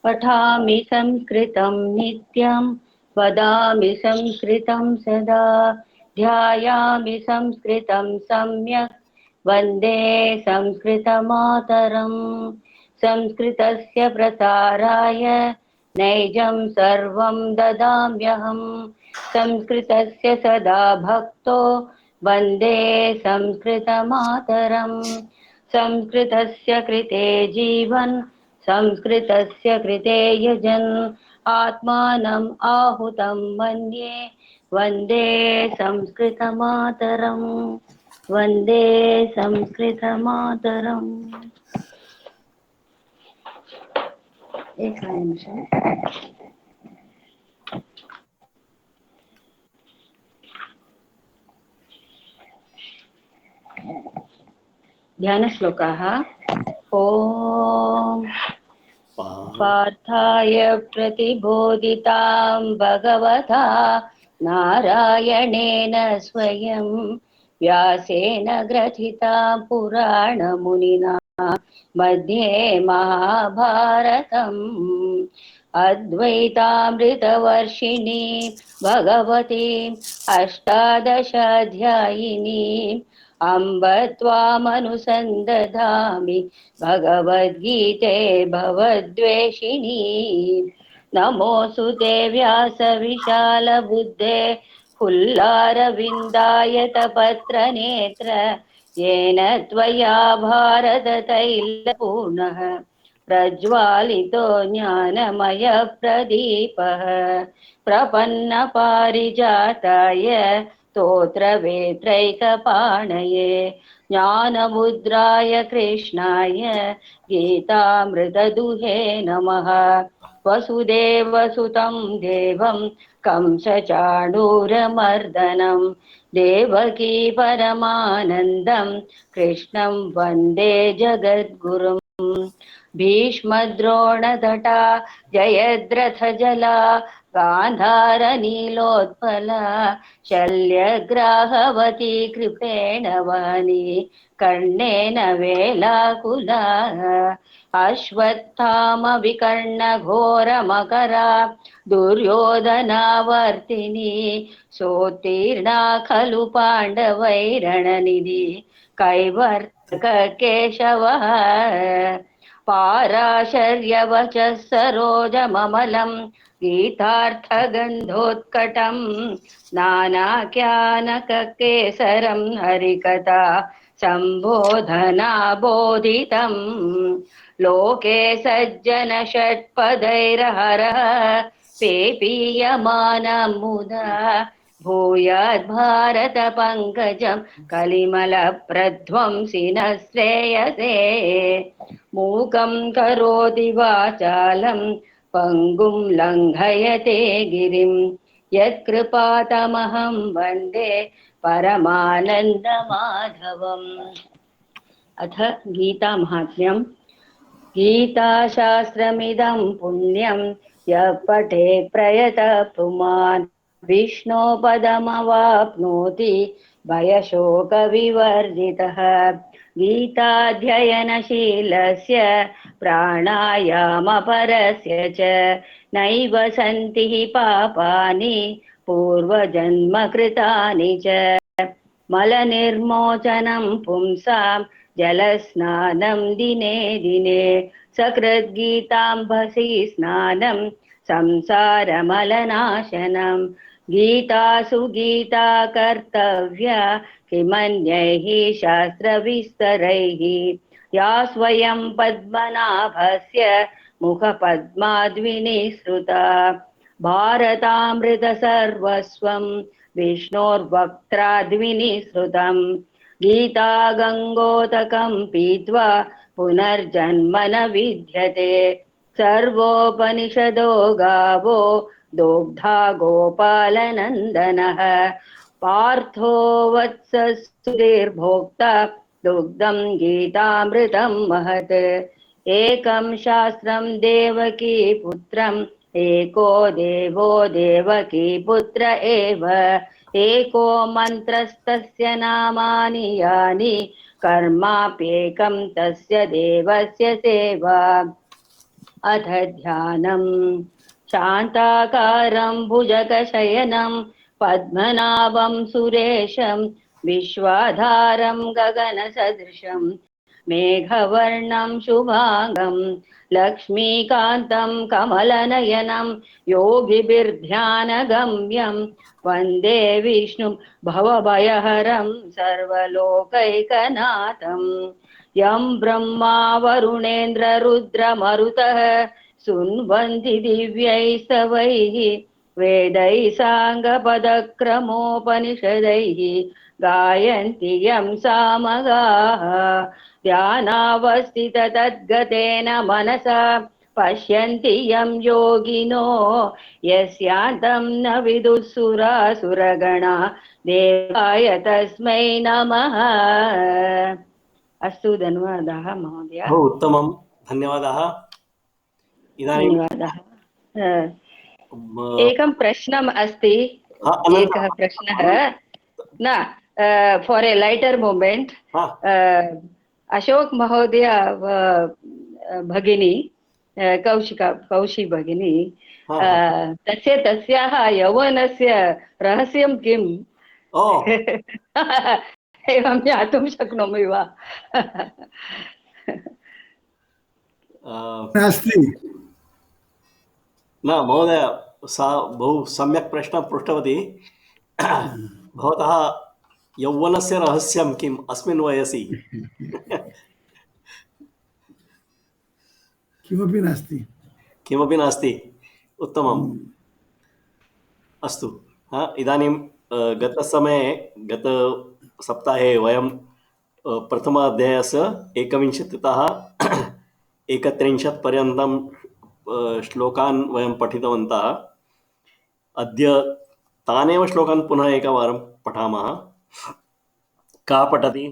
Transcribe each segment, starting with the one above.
पठामि संस्कृतं नित्यं वदामि संस्कृतं सदा ध्यायामि संस्कृतं सम्यक् वन्दे संस्कृतमातरम् संस्कृतस्य प्रसाराय नैजं सर्वं ददाम्यहं संस्कृतस्य सदा भक्तो वन्दे संस्कृतमातरम् संस्कृतस्य कृते जीवन् संस्कृतस्य कृते यजन् आत्मानम् आहुतं मन्ये वन्दे संस्कृतमातरम् वन्दे संस्कृतमातरम्। एक निमिष ध्यानश्लोकाः। ॐ पार्थाय प्रतिबोधितां भगवता नारायणेन स्वयं व्यासेन ग्रथितां पुराणमुनिना मध्ये महाभारतम् अद्वैतामृतवर्षिणी भगवतीम् अष्टादशाध्यायिनीम् अम्ब त्वामनुसन्दधामि भगवद्गीते भवद्वेषिणी नमोऽस्तुते व्यासविशालबुद्धे फुल्लारविन्दायतपत्रनेत्र येन त्वया भारततैलपूर्णः प्रज्वालितो ज्ञानमयप्रदीपः प्रपन्नपारिजाताय स्तोत्रवेत्रैकपाणये ज्ञानमुद्राय कृष्णाय गीतामृतदुहे नमः। वसुदेवसुतं देवं कंसचाणूरमर्दनं देवकी परमानन्दं कृष्णं वन्दे जगद्गुरुम् भीष्मद्रोणतटा जयद्रथजला गान्धारनीलोत्पला शल्यग्राहवती कृपेण वहनी कर्णेन वेलाकुला अश्वत्थामविकर्णघोरमकरा दुर्योधनावर्तिनी सोत्तीर्णा खलु पाण्डवैरणनिधि कैवर्तककेशवः पाराशर्यवचः सरोजममलं गीतार्थगन्धोत्कटं नानाख्यानककेसरं हरिकथा सम्बोधनाबोधितं लोके सज्जनषट्पदैर्हरः पेपीयमानं मुदा भूयात् भारत पंकजं कलिमलप्रध्वंसिनः श्रेयसे मूकं करोति वाचालं पंगुं लङ्घयते गिरिं यत्कृपातमहं वन्दे परमानन्दमाधवम्। अथ गीता महात्म्यम्। गीताशास्त्रमिदं पुण्यं यः पठेत् प्रयतः पुमान् विष्णो पदमवाप्नोति भयशोकविवर्जितः। गीताध्ययनशीलस्य प्राणायामपरस्य च नैव सन्ति हि पापानि पूर्वजन्मकृतानि च मलनिर्मोचनं पुंसां जलस्नानं दिने दिने सकृद्गीताम्भसि स्नानं संसारमलनाशनं गीतासु गीता कर्तव्या किमन्यैः शास्त्रविस्तरैः या स्वयं पद्मनाभस्य मुखपद्माद्विनिसृता भारतामृतसर्वस्वं विष्णोर्वक्त्राद्विनिसृतं गीता गङ्गोदकं पीत्वा पुनर्जन्म न विद्यते सर्वोपनिषदो गावो दोग्धा गोपालनन्दनः पार्थो वत्सस्तुतिर्भोक्ता दुग्धं गीतामृतं महत् एकं शास्त्रं देवकी पुत्रं एको देवो देवकी पुत्र एव एको मन्त्रस्तस्य नामानि यानि कर्माप्येकं तस्य देवस्य सेवा अथ ध्यानम् शान्ताकारं भुजगशयनं पद्मनाभं सुरेशं विश्वाधारं गगनसदृशं मेघवर्णं शुभाङ्गं लक्ष्मीकान्तं कमलनयनं योगिभिर्ध्यानगम्यं वन्दे विष्णुं भवभयहरं सर्वलोकैकनाथम् यं ब्रह्मा वरुणेन्द्ररुद्रमरुतः सुन्वन्ति दिव्यैः स्तवैः वेदैः साङ्गपदक्रमोपनिषदैः गायन्ति यं सामगाः ध्यानावस्थिततद्गतेन मनसा पश्यन्ति यं योगिनो यस्यान्तं न विदुःसुरासुरगणा देवाय तस्मै नमः। अस्तु, धन्यवादाः महोदय। बहु उत्तमं, धन्यवादाः। इदानीं धन्यवादाः। एकं प्रश्नम् अस्ति। एकः प्रश्नः न for A lighter moment. Ashok महोदय भगिनी कौशी भगिनी तस्याः यौवनस्य रहस्यं किम्? एवं ज्ञातुं शक्नोमि वा? नास्ति न महोदय, सा बहु सम्यक् प्रश्नः पृष्टवती। भवतः यौवनस्य रहस्यं किम् अस्मिन् वयसि? किमपि नास्ति। किमपि नास्ति, उत्तमम्। अस्तु, इदानीं गतसप्ताहे वयं प्रथम अध्यायस्य 21तः 31 पर्यन्तं श्लोकान् वयं पठितवन्तः। अद्य तानेव श्लोकान् पुनः एकवारं पठामः। का पठति?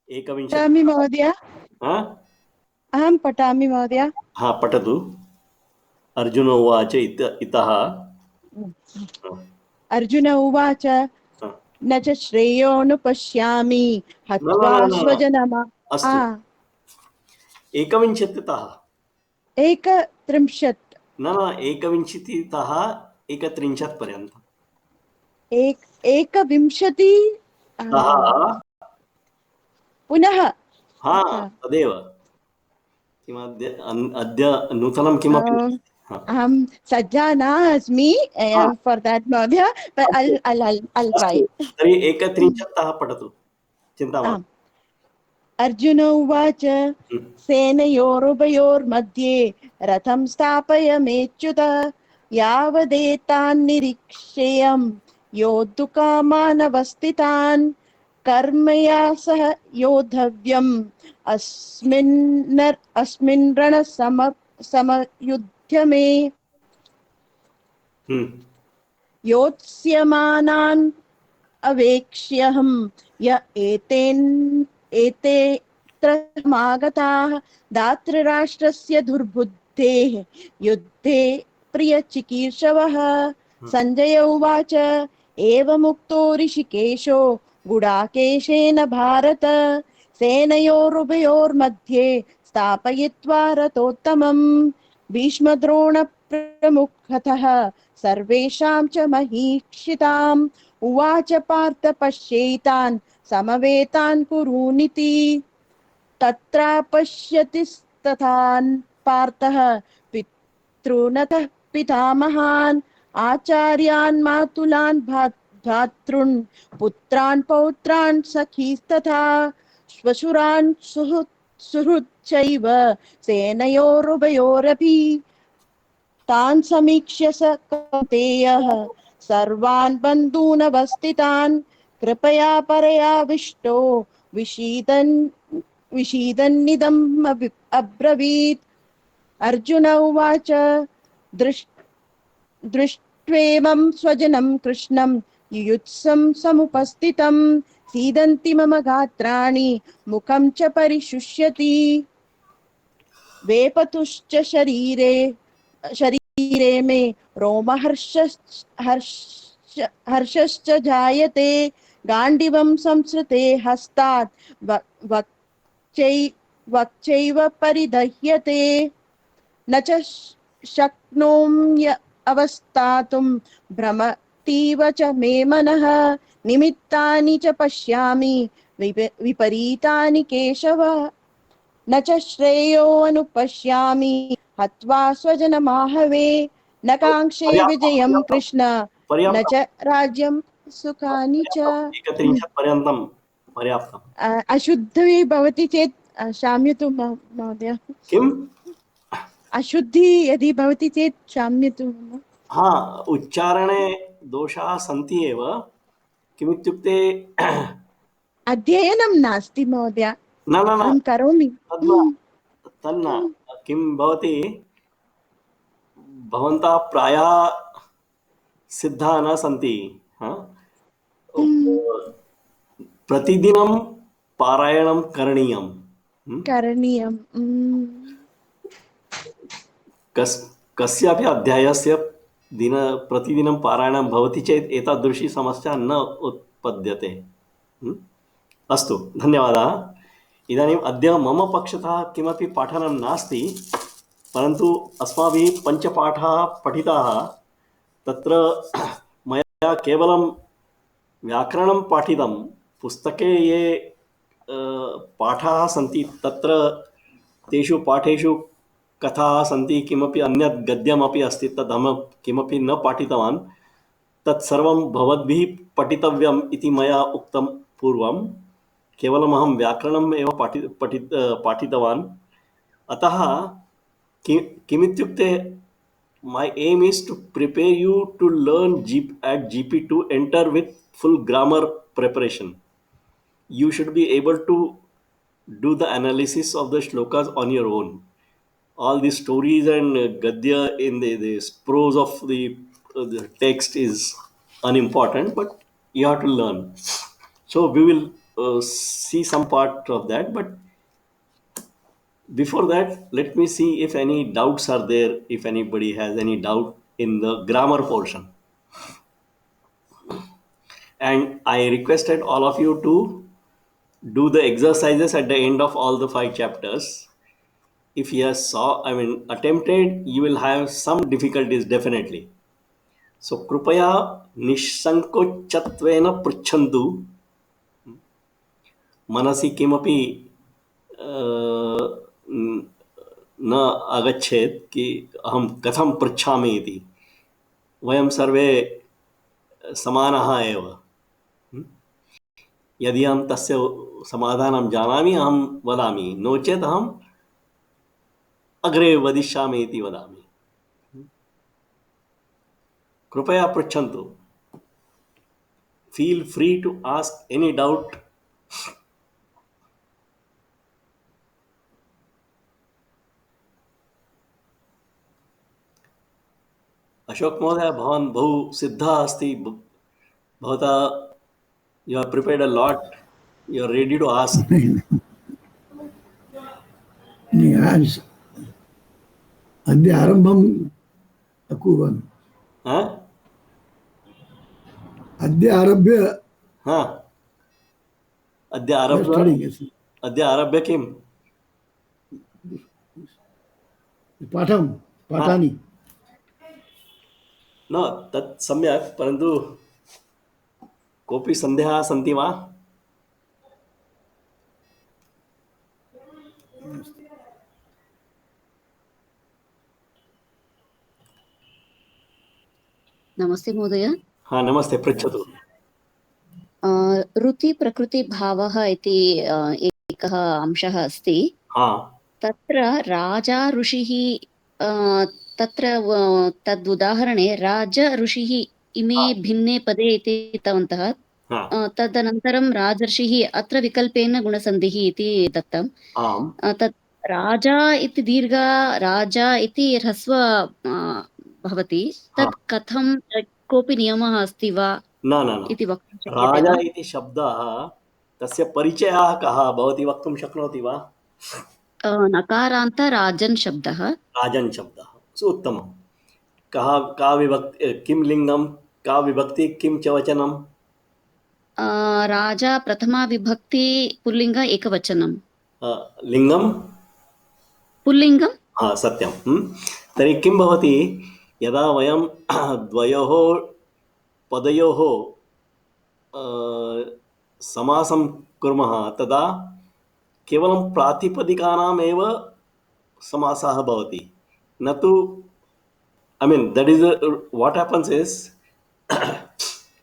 21 महोदय। अहं पठामि महोदय। पठतु। अर्जुन उवाच इतः। अर्जुन उवाच न च श्रेयोनुपश्यामि हत्वा स्वजनम्। अस्तु, 21तः 31 न 21तः 31 पर्यन्तम्। 21 पुनः तदेव अद्य नूतनं किमपि? अहं सज्जा न अस्मि फॉर दैट महोदय, but I'll try। तर्हि 31तः पठतु, चिन्ता मास्तु। अर्जुन उवाच सेनयोरुभयोर्मध्ये रथं स्थापयमेच्युत यावदेतान्निरीक्षेयं योद्धुकामानवस्थितान् कर्मया सह योद्धव्यम् अस्मिन् रणसमयुध्यमे योत्स्यमानान् अवेक्ष्यहं य एतेऽत्र समागताः धातृराष्ट्रस्य दुर्बुद्धेः युद्धे प्रियचिकीर्षवः। सञ्जय उवाच एवमुक्तो ऋषिकेशो गुडाकेशेन भारत सेनयोरुभयोर्मध्ये स्थापयित्वा रथोत्तमम् भीष्मद्रोणप्रमुखतः सर्वेषां च महीक्षिताम् उवाच पार्थ पश्यैतान् समवेतान् कुरूनिति तत्रा पश्यतिस्तथान् पार्थः पितॄनतः पितामहान् आचार्यान् मातुलान् भ्रातॄन् पुत्रान् पौत्रान् सखीस्तथा श्वशुरान् सुहृच्चैव सेनयोरुभयोरपि तान् समीक्ष्य स कौन्तेयः सर्वान् बन्धूनवस्थितान् कृपया परयाविष्टो विषीदन्निदम् अब्रवीत्। अर्जुन उवाच दृष्ट्वेमं स्वजनं कृष्णं युयुत्सं समुपस्थितं सीदन्ति मम गात्राणि मुखं च परिशुष्यति वेपतुश्च शरीरे शरीरे मे हर्षश्च जायते गाण्डिवं संसृते हस्तात् वक्चैव परिदह्यते न च शक्नोम्य अवस्थातुं भ्रमतीव च मे मनः निमित्तानि च पश्यामि विपरीतानि केशव न च श्रेयो अनुपश्यामि हत्वा स्वजनमाहवे न काङ्क्षे पर्याप्तं विजयं पर्याप्तं कृष्ण न पर्याप्तं च राज्यं सुखानि च। पर्याप्तं 31 पर्यन्तं पर्याप्तम्। अशुद्धि भवति चेत् क्षम्यतु महोदय। किम्? अशुद्धि यदि भवति चेत् क्षम्यतु। हा, उच्चारणे दोषाः सन्ति एव। किमित्युक्ते अध्ययनं नास्ति महोदय, न न न अहं करोमि। तन्न तन्न किं भवति, भवन्तः प्रायः सिद्धाः न सन्ति। हा? प्रतिदिनं पारायणं करणीयं। करणीयं। कस्यापि अध्यायस्य प्रतिदिनं पारायणं भवति चेत् एतादृशी समस्या न उत्पद्यते। अस्तु, धन्यवादः। इदानीम् अद्य मम पक्षतः किमपि पाठनं नास्ति, परन्तु अस्माभिः पञ्चपाठाः पठिताः। तत्र मया केवलं व्याकरणं पाठितं। पुस्तके ये पाठाः सन्ति तत्र तेषु पाठेषु कथाः सन्ति, किमपि अन्यत् गद्यमपि अस्ति, तदहं किमपि न पाठितवान्। तत्सर्वं भवद्भिः पठितव्यम् इति मया उक्तं पूर्वं। केवलमहं व्याकरणम् एव पाठितवान्। अतः किमित्युक्ते my aim is to prepare you to learn at GP2 enter with full grammar preparation. You should be able to do the analysis of the shlokas on your own. All the stories and gadya in the prose of the text is unimportant, but you have to learn. So we will see some part of that, but before that, let me see if any doubts are there, if anybody has any doubt in the grammar portion. And I requested all of you to do the exercises at the end of all the 5 chapters. If you have attempted, you will have some difficulties definitely. So कृपया निःसंकोचत्वेन पृच्छन्तु। मनसि किमपि न आगच्छेत् कि अहं कथं पृच्छामि इति। वयं सर्वे समानाः एव। यदि अहं तस्य समाधानं जानामि अहं वदामि, नो चेत् अहम् अग्रे वदिष्यामि इति वदामि। कृपया पृच्छन्तु। Feel free to ask any doubt. Ashok महोदय, भवान् बहु सिद्धः अस्ति। भवता you are prepared a lot, you are ready to ask. अद्य आरम्भम् अकुर्वन्। अद्य आरभ्य अद्य आरभ्य किम्? पाठानि न, तत् सम्यक्, परन्तु कोऽपि सन्देहाः सन्ति वा? नमस्ते महोदय। हाँ, नमस्ते, पृच्छतु। रुति प्रकृति भावः इति एकः अंशः अस्ति। तत्र राजा ऋषिः, तत्र तद् उदाहरणे राज ऋषिः इमे भिन्ने पदे इति उक्तवन्तः। तदनन्तरं राजर्षिः अत्र विकल्पेन गुणसन्धिः इति दत्तं। तत् राजा इति दीर्घ, राजा इति ह्रस्व भवति। तत् कथं, कोऽपि नियमः अस्ति वा इति वक्तुं शक्यते वा? राजा इति शब्दः, तस्य परिचयः कः भवती वक्तुं शक्नोति वा? नकारान्त राजन् शब्दः। राजन् शब्दः, उत्तमम्। का विभक्ति किम लिंगम का विभक्ति किम च वचनम राजा प्रथमा विभक्ति पुल्लिंग एकवचनं लिंगम पुल्लिंगं सत्यं तर्हि किं भवति यदा वयं द्वयोः पदयोः समासं कुर्मः तदा केवलं प्रातिपदिकानामेव समासः भवति न तु I mean that is what happens is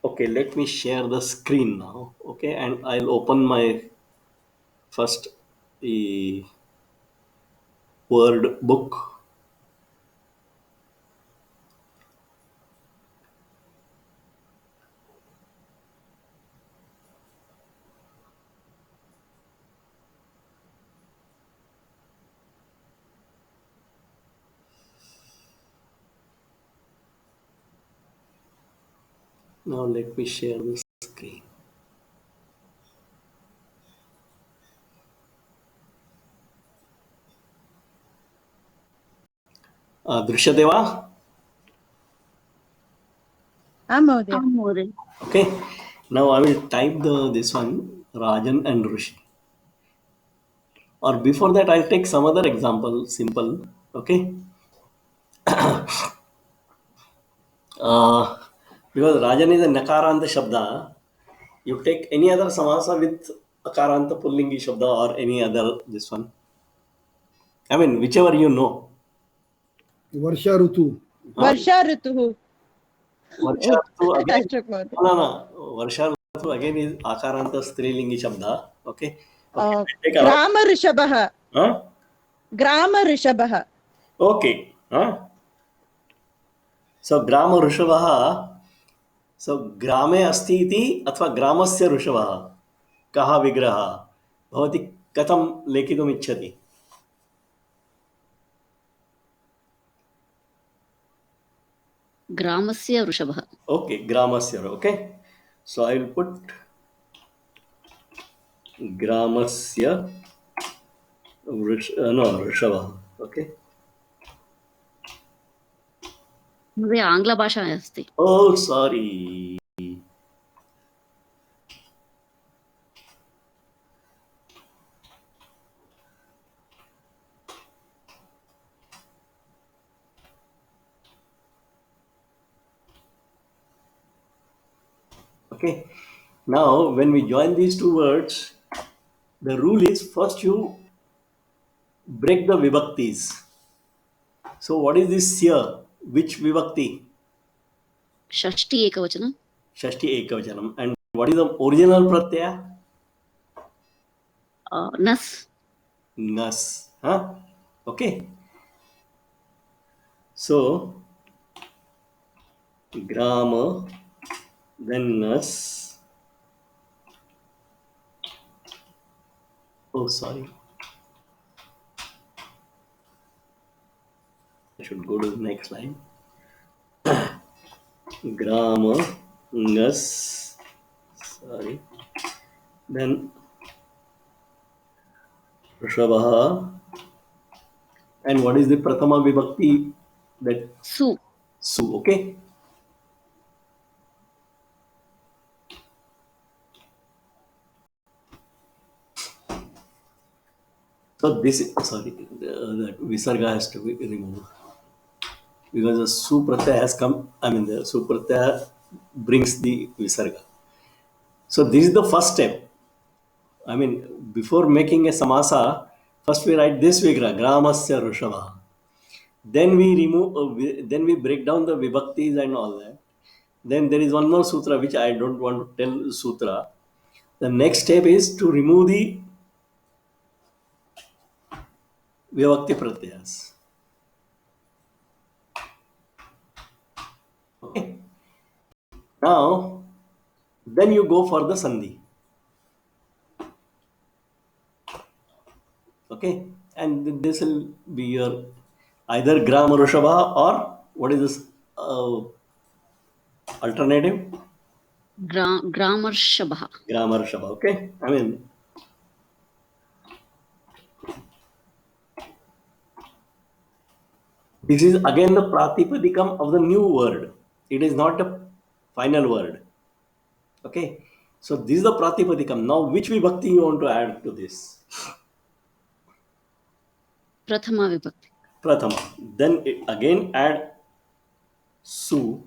okay, let me share the screen now, okay, and I'll open my first the word book. Now let me share the screen. दृश्यते वा? आम् महोदय। महोदय Okay, now I will type this one Rajan and Rishi, or before that I'll take some other example, simple. Okay, because Rajan is a nakaranta shabda, you take any other samasa with akaranta pullingi shabda or any other this one. I mean, whichever you know. Varsha Rutu. Varsha Rituh. Varsha Ritu again. Ashok Mहोदय। No. Varsha Ritu again is akaranta strilingi shabda. Okay. Gram ऋषभः। Huh? Gram ऋषभः। Okay. Huh? So grama rushavah. So grame asti iti अथवा ग्रामस्य ऋषभः कः विग्रहः भवती कथं लेखितुम् इच्छति? ग्रामस्य वृषभः। Okay, ग्रामस्य. Okay, so I will put ग्रामस्य ऋषभः. Okay. महोदय आङ्ग्लभाषा अस्ति। Oh, sorry. Okay, now when we join these two words, the rule is first you break the vibhaktis. So what is this here? Which vibhakti? षष्ठी एकवचनं। Shashti ekavachanam. And what is the original pratyaya? नस्। Nas. Huh? Okay. So grama, then nas. Oh, sorry. I should go to the next line. Grama, nas. Sorry. Then Rishabha. And what is the Prathama Vibhakti? That सु। Su. Okay. So this, sorry, that Visarga has to be removed. Because the Su Pratyaya has come, I mean the Su Pratyaya brings the Visarga. So this is the first step. I mean, before making a samasa, first we write this vigra, gramasya rushabha. Then we remove, then we break down the vibhaktis and all that. Then there is one more sutra which I don't want to tell sutra. The next step is to remove the vibhakti pratyas. Okay. Now, then you go for the sandhi. Okay, and this will be your either gram rushabha or what is this alternative? ग्रामर्षभः। Gram rushabha. Okay, I mean, This is again the Pratipadikam of the new word. It is not a final word. Okay. So this is the Pratipadikam. Now which vibhakti you want to add to this? Prathama vibhakti. Prathama. Then again add su.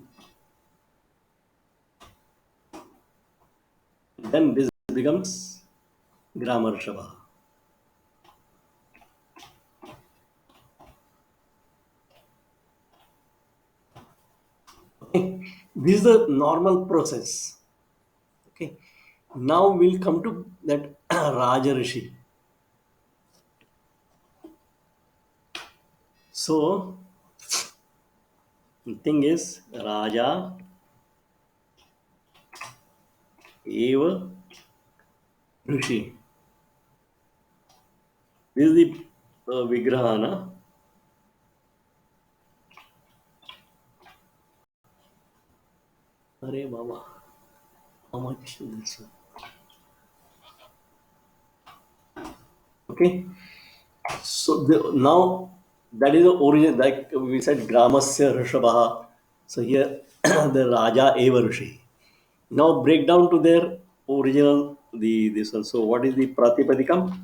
Then this becomes grammar shabha. Okay. This is the normal process. Okay. Now we'll come to that Raja Rishi. So the thing is Raja Eva Rishi. This is the Vigraha, na? Arey Baba, how much is this? Okay, so now that is the origin, like we said, Gramasya Rishabha. So here the Raja Eva Rishi. Now break down to their original this one. So what is the Pratipadikam?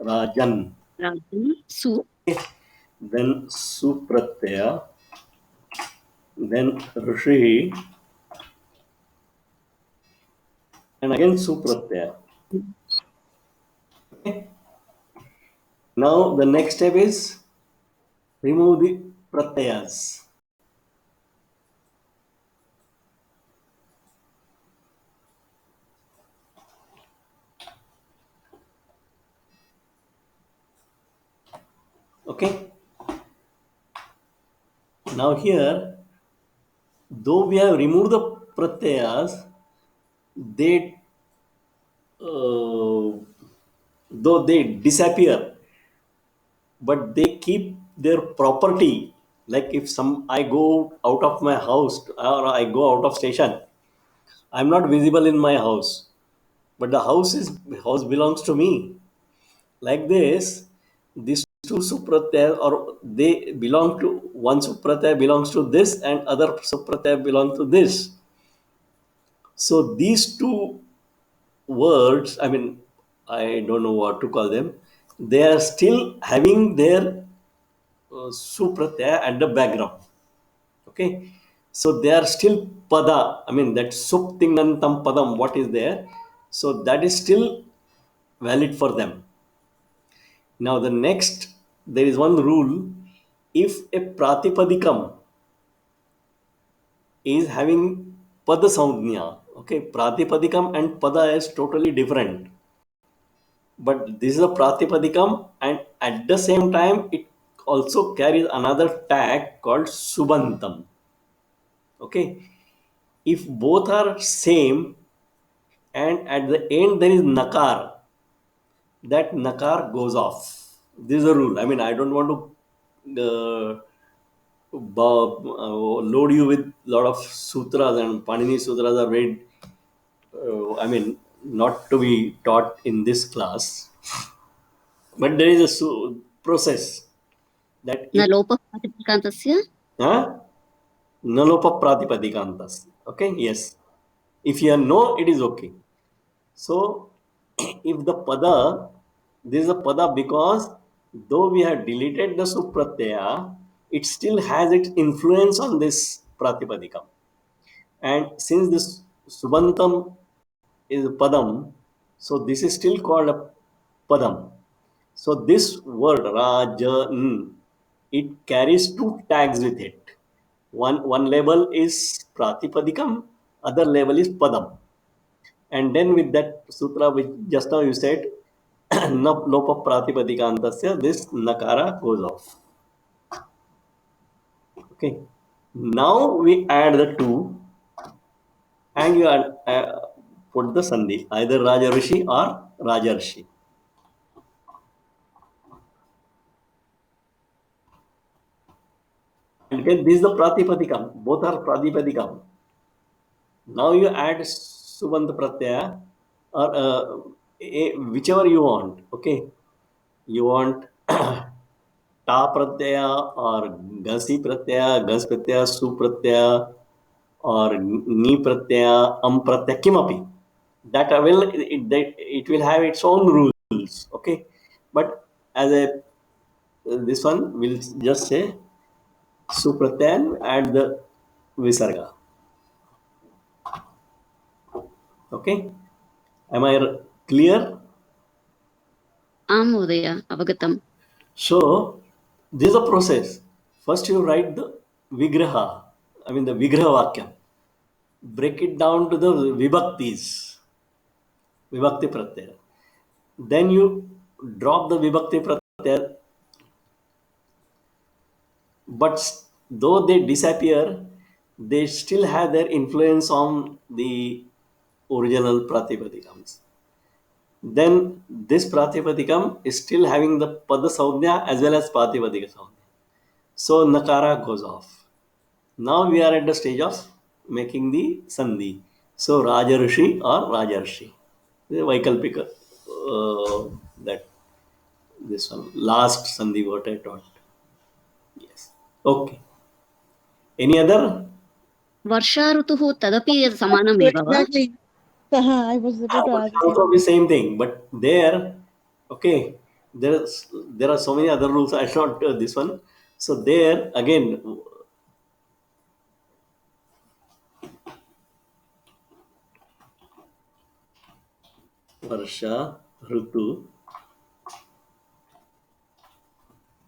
Rajan. Rajan, Su, Okay. Then Supratyaya, then Rishi, and again Supratyaya. Okay. Now the next step is remove the pratyayas. Okay. Now here, though we have removed the pratyayas, they though they disappear, but they keep their property. Like if I go out of my house or I go out of station, I'm not visible in my house, but the house belongs to me. Like this, these two supratyaya or they belong to one supratyaya belongs to this and other supratyaya belong to this. So these two words, I mean, I don't know what to call them, they are still having their supratyaya at the background. Okay, so they are still pada. I mean that suptingantam padam, what is there? So that is still valid for them. Now the next, there is one rule. If a pratipadikam is having pada soundnya, okay, pratipadikam and pada is totally different. But this is a pratipadikam, and at the same time, it also carries another tag called subantam. Okay, if both are same, and at the end there is nakar, that nakar goes off. This is a rule. I mean, I don't want to load you with lot of sutras, and Panini sutras are very, I mean, not to be taught in this class, but there is a process that न if लोपः प्रातिपदिकान्तस्य nalopa pratipadikantas. Okay, yes. If you know, it is okay. So if the pada, this is a pada because though we have deleted the supratyaya, it still has its influence on this pratipadikam. And since this subantam is padam, so this is still called a padam. So this word rajan, it carries two tags with it. One label is pratipadikam, other label is padam. And then with that sutra which just now you said, lopa pratipadikantasya, this nakara goes off. Okay. Now we add the two and you add, put the sandhi, either Raja or Rajarshi. And again, this is the pratipadikam. Both are pratipadikam. Now you add subandha pratyaya or whichever you want. Okay. You want ta pratyaya or gasi pratyaya, gas pratyaya, su pratyaya or ni pratyaya, pratyaya, kimapi. That it will have its own rules. Okay, but as a this one will just say su pratyaya and the visarga. Okay, am I clear? आम् महोदय अवगतम्. So this is a process. First you write the vigraha, the vigraha vakyam. Break it down to the vibhaktis, vibhakti pratyaya. Then you drop the vibhakti pratyaya, but though they disappear, they still have their influence on the original pratipadikams. Then this pratipadikam is still having the pada saudhya as well as pratipadika saudhya. So nakara goes off. Now we are at the stage of making the sandhi. So Rajarshi or Rajarshi. The Vaikalpika, that this one, last sandhi what I taught. Yes. Okay. Any other? वर्षा ऋतुः तदपि समानमेव वा? Exactly. I was about to ask. Also the same thing, but there, okay, there are so many other rules. I not this one. So there again, Varsha, Ritu.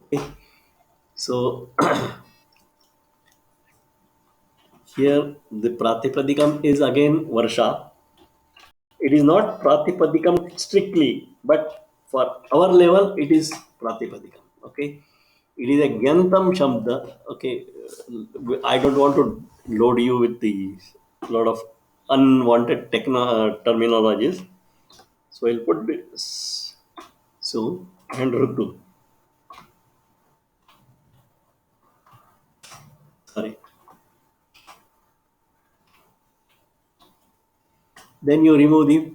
Okay. So here the Pratipadikam is again Varsha. It is not Pratipadikam strictly, but for our level it is Pratipadikam. Okay. It is a Gyantam Shabda. Okay. I don't want to load you with the lot of unwanted terminologies. So I'll put this. So and Rutu. Sorry. Then you remove the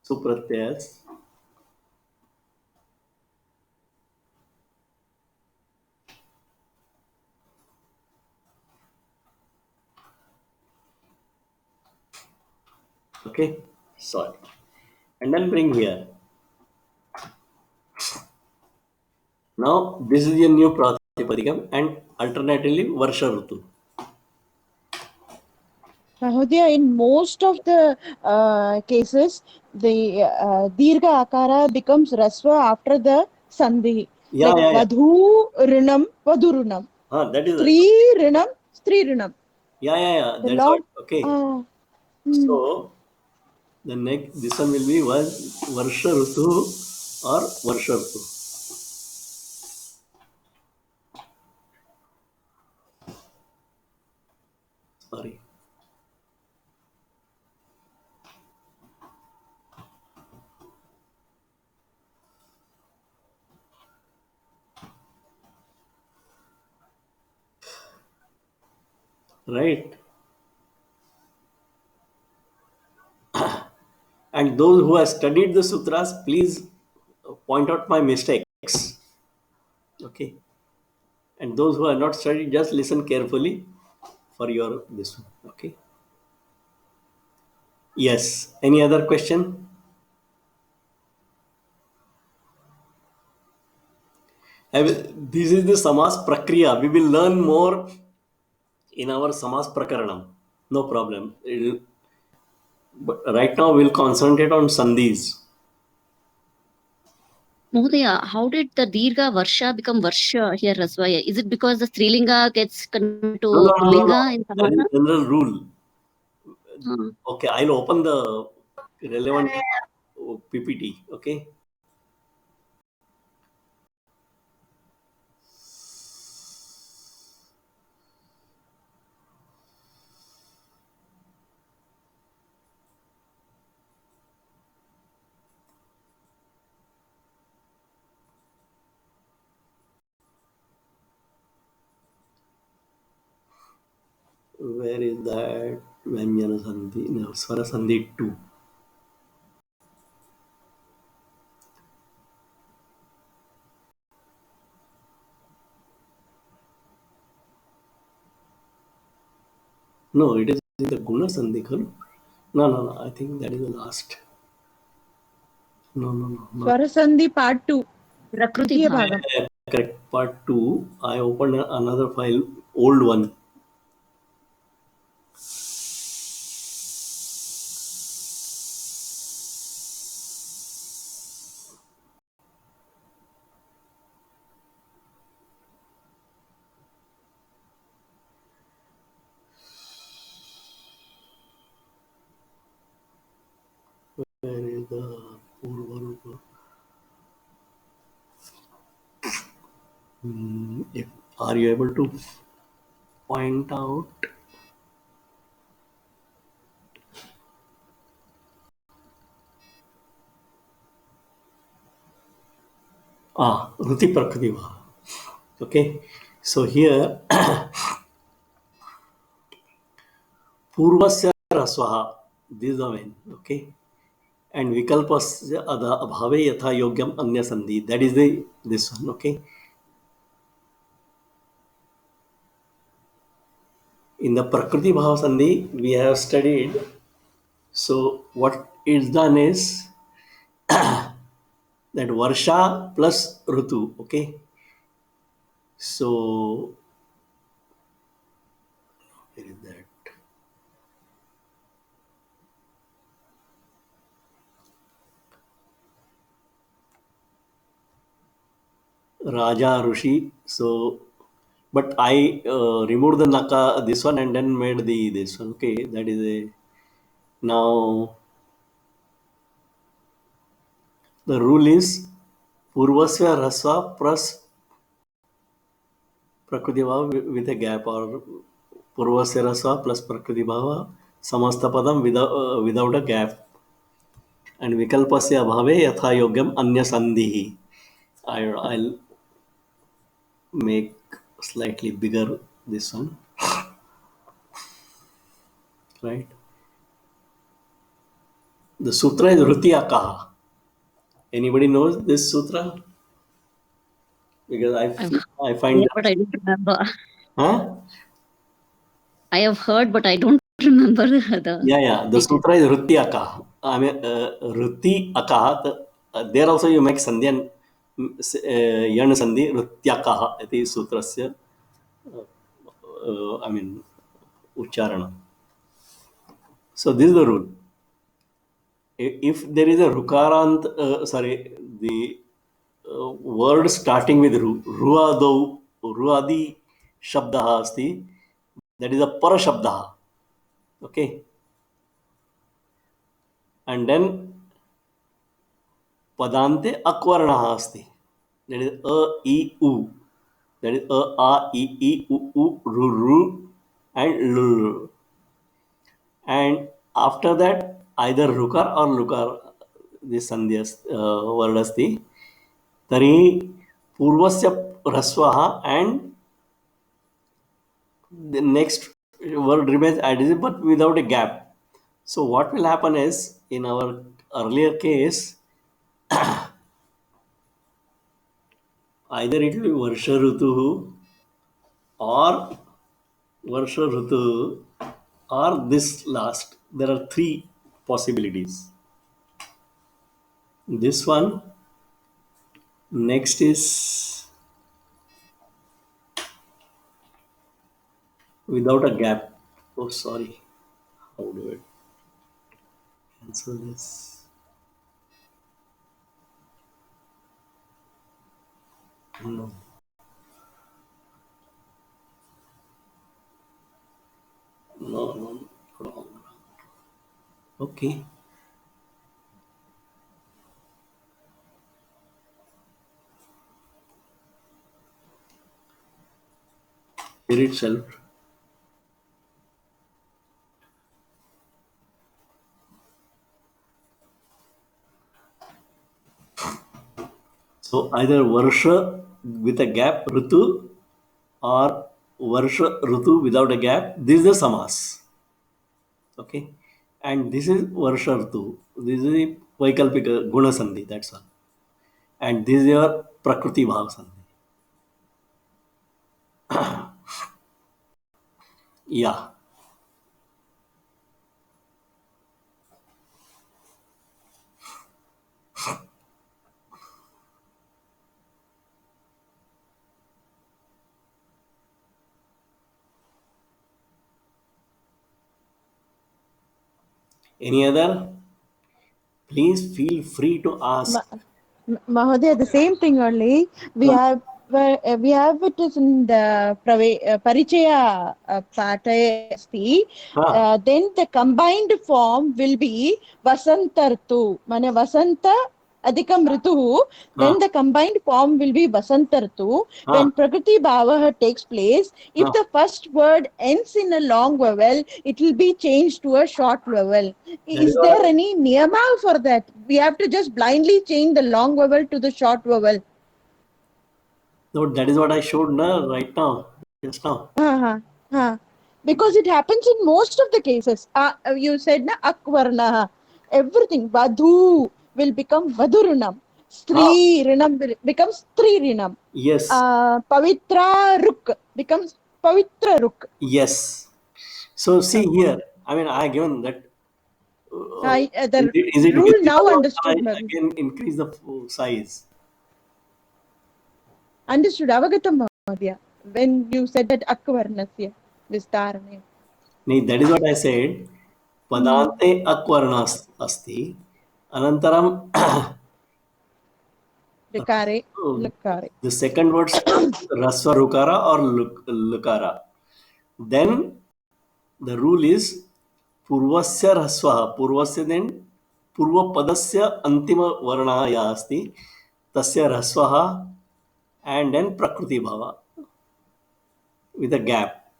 Supratyas. Okay. Sorry. And then bring here. Now this is your new Pratipadikam and alternatively Varsha Rutu. Mahodaya, in most of the cases, the Dirgha Akara becomes Rasva after the Sandhi. Yeah, Like yeah, yeah. Vadhu Rinam, Vadurunam. That is Stri Rinam, Stri Rinam. yeah, yeah, yeah. The That's what. Lord. Okay. Uh, So the next this one will be Varsha Rutu or Varsha Rutu. Sorry. Right. And those who have studied the sutras, please point out my mistakes. Okay. And those who have not studied, just listen carefully for your this one. Okay. Yes. Any other question? This is the Samas Prakriya. We will learn more in our Samas Prakaranam. No problem. But right now we'll concentrate on Sandhis. Mahodaya, how did the Dirgha Varsha become Varsha here Rasvaya? Is it because the Strilinga gets converted to Pullinga in That is Samasa? general rule. Uh, Okay, I'll open the relevant PPT. Okay. Where is that? Vyanjana Sandhi? No, Swara Sandhi 2. No, it is the Guna Sandhi. No. I think that is the last. No. Swarasandhi part 2. Prakriti Ditiya bhava. bhagam. Correct. Part 2. I opened another file, old one. Where is the Purvarupa? Are you able to point out? Ruti Prakriti Bhava. Okay. So here, Purvasya Rasvaha. This is the main. Okay. And Vikalpasya Abhave Yatha Yogyam Anya Sandhi. That is this one. Okay. In the Prakriti Bhava Sandhi, we have studied. So what is done is that Varsha plus Rutu. Okay. So where is that? Raja Rushi. So, but I removed the Naka, this one, and then made this one. Okay, that is a. Now the rule is Purvasya Rasva plus Prakriti Bhava with a gap, or Purvasya Rasva plus Prakriti Bhava Samasta Padam without a gap. And Vikalpasya Bhave Yatha Yogyam Anya Sandhi. I'll make slightly bigger this one, right? The sutra is Ruti Akaha. Anybody knows this sutra? Because I find But I don't remember. huh? I have heard, but I don't remember the. Yeah. The sutra is Ruti Akaha. I mean, Ruti Akaha. There also you make Sandhyan Yan Sandhi Rutyakaha. It is sutrasya. I mean, Ucharana. So this is the rule. If there is a Rukarant, the word starting with Ruadi Shabdaha asti, that is a Para Shabdaha. Okay. And then Padante Akvarnaha asti. That is I, U. That is A, I, U, Ru, and Lul. And after that, either Rukar or Lukar, this Sandhyas word asti. Tari Purvasya Rasvaha, and the next word remains adhesive but without a gap. So what will happen is, in our earlier case, either it will be Varsha Rutu or Varsha Rutu or this last. There are three possibilities. This one, next is without a gap. Oh, sorry. How do I cancel this? No. No, wrong. Okay. Here itself. So either Varsha with a gap Rutu or Varsha Rutu without a gap. This is the Samas. Okay. And this is Varsha Rutu. This is the Vaikalpika Guna Sandhi. That's all. And this is your Prakriti Bhav Sandhi. Yeah. Any other? Please feel free to ask. Mahodaya, the same thing only. We have it is in the Parichaya Pate asti. Then the combined form will be Vasantartu. Mane Vasanta Adhikam Ritu. Then the combined form will be Vasantartu. When Prakriti Bhava takes place, if the first word ends in a long vowel, it will be changed to a short vowel. Is there any niyama for that? We have to just blindly change the long vowel to the short vowel. No, that is what I showed right now, just now. Because it happens in most of the cases. You said na akvarna. Everything. Vadhu will become vadurunam. Stri rinam becomes stri rinam. Yes. Pavitra ruk becomes pavitra ruk. Yes. So see here, I mean, I given that. The Is it rule now visible or understood. can I again increase the size? Understood. Avagatam Mahodaya. When you said that akvarnasya vistarane. That is what I said. Padante akvarnas asti. Anantaram Likare, lakare. the second word starts rasva rukara or lukara. Then the rule is purvasya rasva. Purvasya then purva padasya antima varna ya asti. Tasya rasvaha and then prakriti bhava with a gap.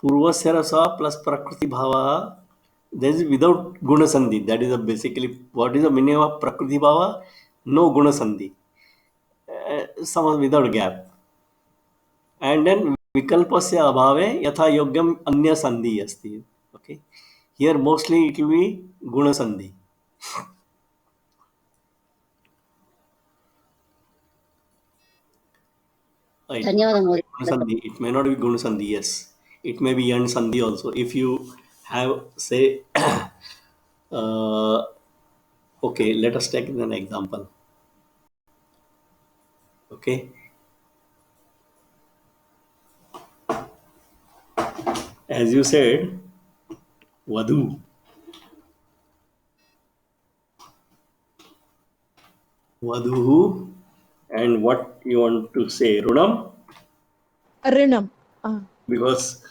Purvasya rasva plus prakriti bhava. That is without guna sandhi. That is basically what is the meaning of prakriti bhava? No guna sandhi. Some without gap. And then vikalpasya abhave yatha yogyam anya sandhi asti. Okay. Here mostly it will be guna sandhi. It may not be guna sandhi. Yes, it may be yan sandhi also. If you have say, okay, let us take an example. Okay. As you said, Vadhu. Vadhu. And what you want to say? Runam? Rinam. Because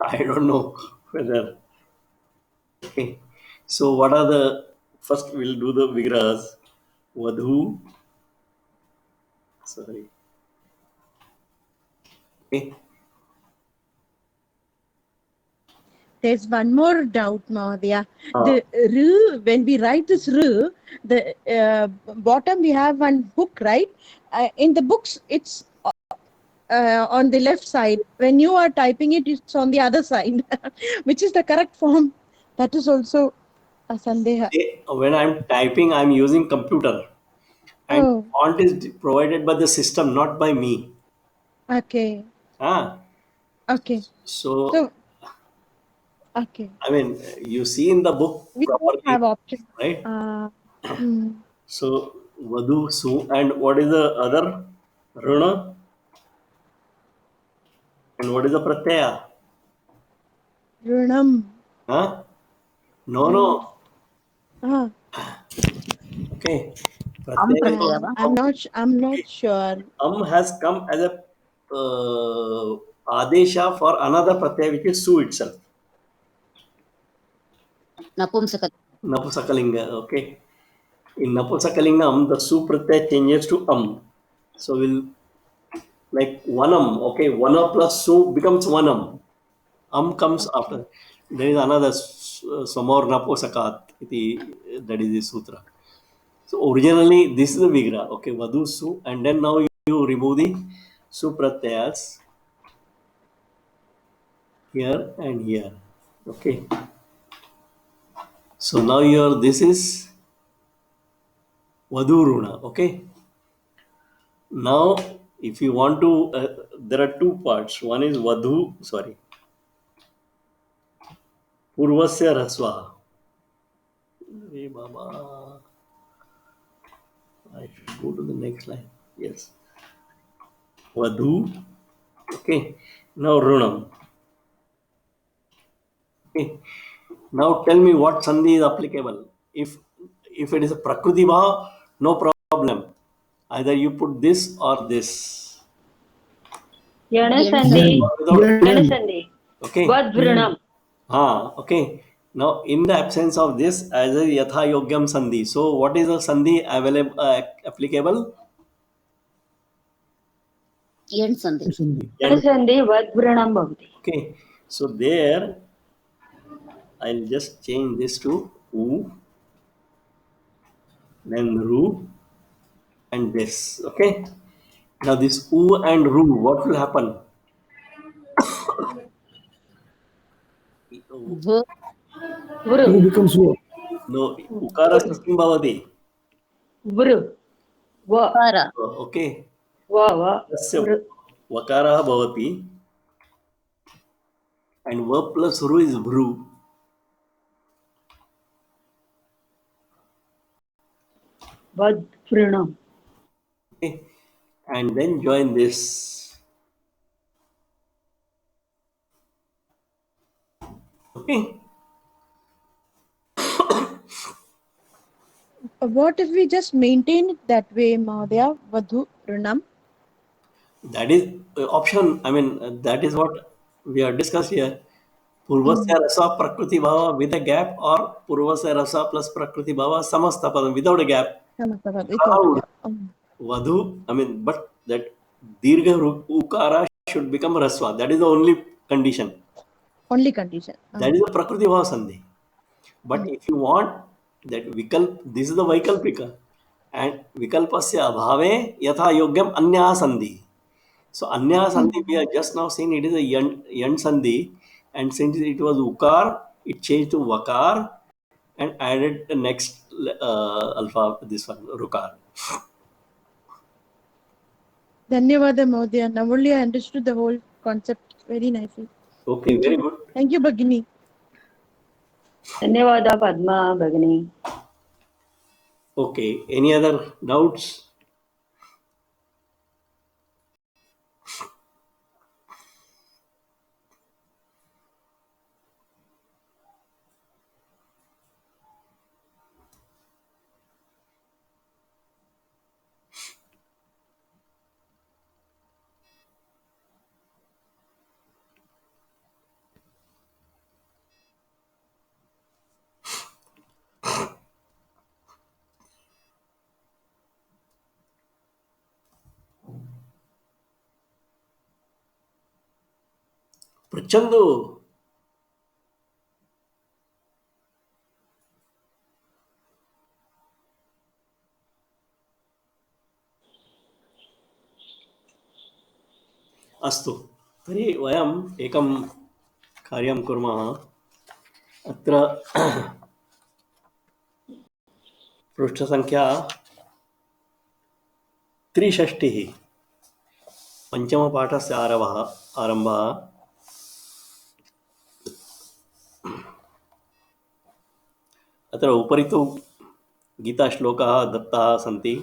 I don't know whether. Okay. So what are the. First we'll do the vigrahas. Vadhu. Sorry. Okay. There's one more doubt, Mahodaya. The R, when we write this R, the bottom we have one book, right? In the books, it's on the left side. When you are typing it, it's on the other side. Which is the correct form? That is also a sandeha. When I'm typing, I'm using computer. And font is provided by the system, not by me. Okay. Okay. So okay. I mean, you see in the book We properly, don't have option. right? So Vadhu, Su, and what is the other? Runa? And what is the Pratyaya? Runam. Huh? No. Okay. I'm not sure. Has come as a Adesha for another Pratyaya, which is Su itself. Napusakalinga. Okay. In Napusakalingam, the Su Pratyaya changes to So we'll like Vanam. Okay. Vana plus Su becomes Vanam. Comes after. There is another Samor Naposakat. That is the sutra. So originally this is the Vigra. Okay. Vadhu Su. And then now you remove the Su Pratyayas here and here. Okay. So now this is Vadhuruna. Okay. Now if you want to, there are two parts. One is Purvasya Rasva. Hey Baba. I should go to the next line. Yes. Vadhu. Okay. Now Runam. Okay. Now tell me what sandhi is applicable. If it is a Prakriti Bhava, no problem. Either you put this or this. Yanasandhi. Without, Yanasandhi. okay. Vadvrinam. Okay. Now, in the absence of this, as a yatha yogyam sandhi. So, what is the sandhi available applicable? Yen sandhi. Yanasandhi vadvrinam bhavati. Okay. So there, I'll just change this to u, then ru, and this. Okay. Now this u and ru, what will happen? V. Vru. Who becomes what? No, ukarasya kim bhavati. Vru. Va. Para. Okay. Va. Va. Tasya Vru. vakaraha bhavati, and va plus ru is vru. Vadvrinam. Okay. And then join this. Okay. What if we just maintain it that way, Mahodaya? Vadhu Pranam? That is option. I mean, that is what we are discussed here. Purvasya rasa prakriti bhava with a gap, or Purvasya rasa plus prakriti bhava samasta padam without a gap. Allowed. Vadhu, I mean, but that dirgha ukara should become rasva. That is the only condition. Only condition. That is the prakriti bhava sandhi. But if you want that this is the vaikalpika. And vikalpasya abhave yatha yogyam anya sandhi. So anya sandhi we have just now seen it is a yan sandhi, and since it was ukar, it changed to vakar and added the next alpha, this one rukar. Dhanyavada, Mahodaya. Now only I understood the whole concept very nicely. Okay, Thank very you. good. Thank you, Bhagini. ಧನ್ಯವಾದ ಪದ್ಮ ಭಗಿನಿ. Okay, any other doubts? Prachandu. अस्तु, तर्हि वयम् एकं कार्यं कुर्मः. अत्र पृष्ठसङ्ख्या 63 पञ्चमपाठस्य आरम्भः. अत्र उपरि तु गीताश्लोकाः दत्ताः सन्ति.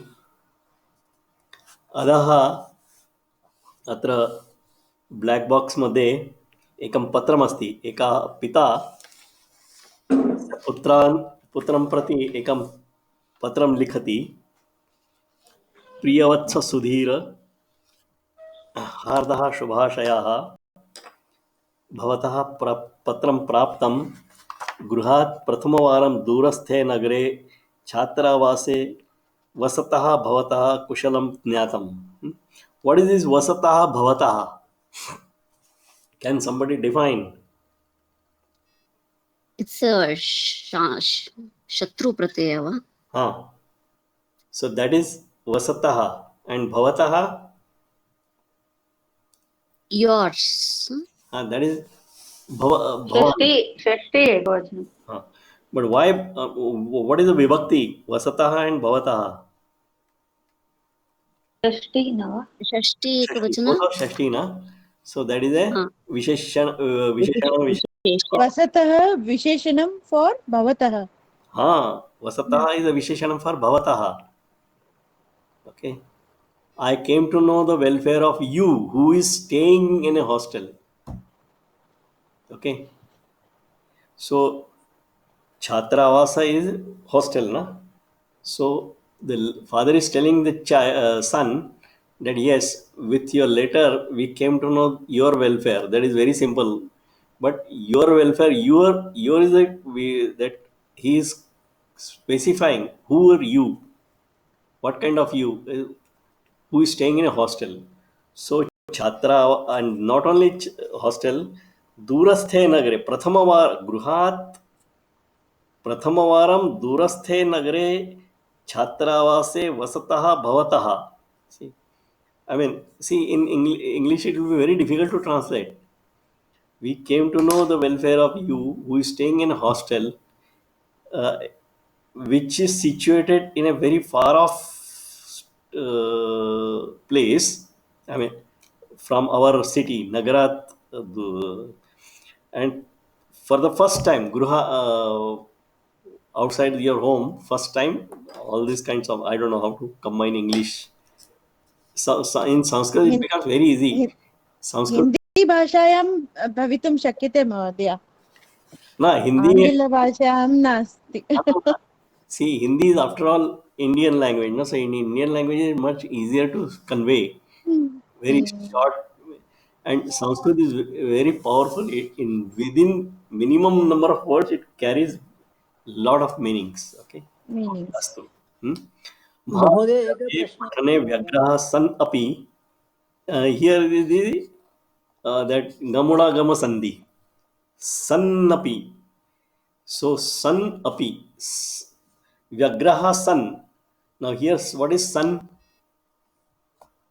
अधः अत्र ब्लैक बॉक्स मध्ये एकं पत्रमस्ति. एकः पिता पुत्रं प्रति एकं पत्रं लिखति. प्रियवत्स सुधीर, हार्दः शुभाशयाः. भवतः पत्रं प्राप्तं. गृहात् प्रथमवारं दूरस्थे नगरे छात्रावासे वसतः भवतः कुशलं ज्ञातं. What is this vasatah bhavatah? Can somebody define? It's a shatru pratyaya. So that is vasatah, and bhavatah? Yours. That is षष्ठी एकवचनं. But why? What is the vibhakti? Vasatah and bhavatah. षष्ठी न वा? Shashti ekavachana. Both are shashti, na? So that is a visheshana. Vasatah Visheshanam for Bhavatah. Vasatah is a visheshanam for bhavatah. Okay. I came to know the welfare of you who is staying in a hostel. Okay. So Chhatravasa is hostel, na? So the father is telling the son that yes, with your letter we came to know your welfare. That is very simple. But your welfare, your is that he is specifying who are you, what kind of you, who is staying in a hostel. So Chhatra, and not only hostel, Durasthe Nagare, Prathamavar Gruhat प्रथमवारं दूरस्थे नगरे छात्रावासे वसतः भवतः. See, I mean, see, in English it will be very difficult to translate. We came to know the welfare of you who is staying in a hostel, uh, which is situated in a very far off place. I mean, from our city, Nagarat, and for the first time, Gruha. Outside your home first time, all these kinds of, I don't know how to combine English. So in Sanskrit it हिन्- becomes very easy. हिन्- Sanskrit, Hindi भाषायां भवितुं शक्यते महोदय, na Hindi. आङ्ग्लभाषायां नास्ति. See, Hindi is after all Indian language, no? So in Indian language is much easier to convey, very short, and Sanskrit is very powerful. In within minimum number of words it carries lot of meanings. Okay. Meanings. Astu. Hmm? महोदय एकः महाभारते प्रश्नः पठने व्यग्रः सन् अपि, here is the that gamudagama sandhi, san api. So san api, vyagraha san. Now here's what is sun.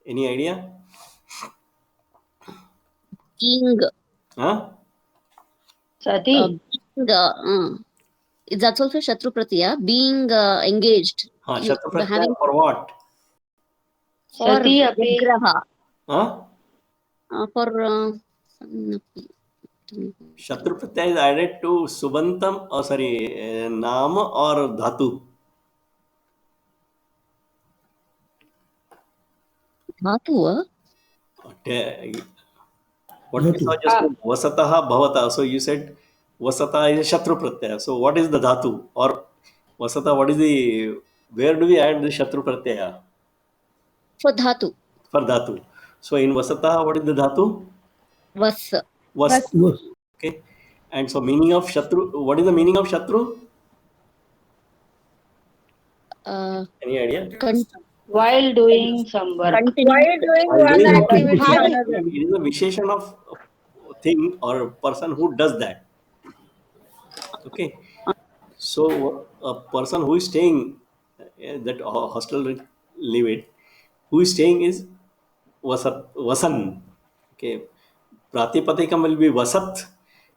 Any idea? Being, Huh? Sati. being, that's also Shatru Pratyaya, being engaged. Shatru pratyaya Having for what? for Sati api. Vigraha. Huh? For Shatru pratyaya is added to subantam, or sorry, naam or dhatu. Dhatu. What we saw just now, vasataha bhavata. So you said vasata is a shatru pratyaya. So what is the dhatu? Or vasata, what is the, where do we add the shatru pratyaya? For Dhatu. For dhatu. So in vasataha, what is the dhatu? Was. Was. Was. Okay. And so meaning of shatru, what is the meaning of shatru? Any idea? While doing some work. While doing While one doing activity or Having- another. it is a visheshan of thing or person who does that. Okay. So a person who is staying that hostel live it, who is staying is vasan. Okay. Pratipadikam will be vasat,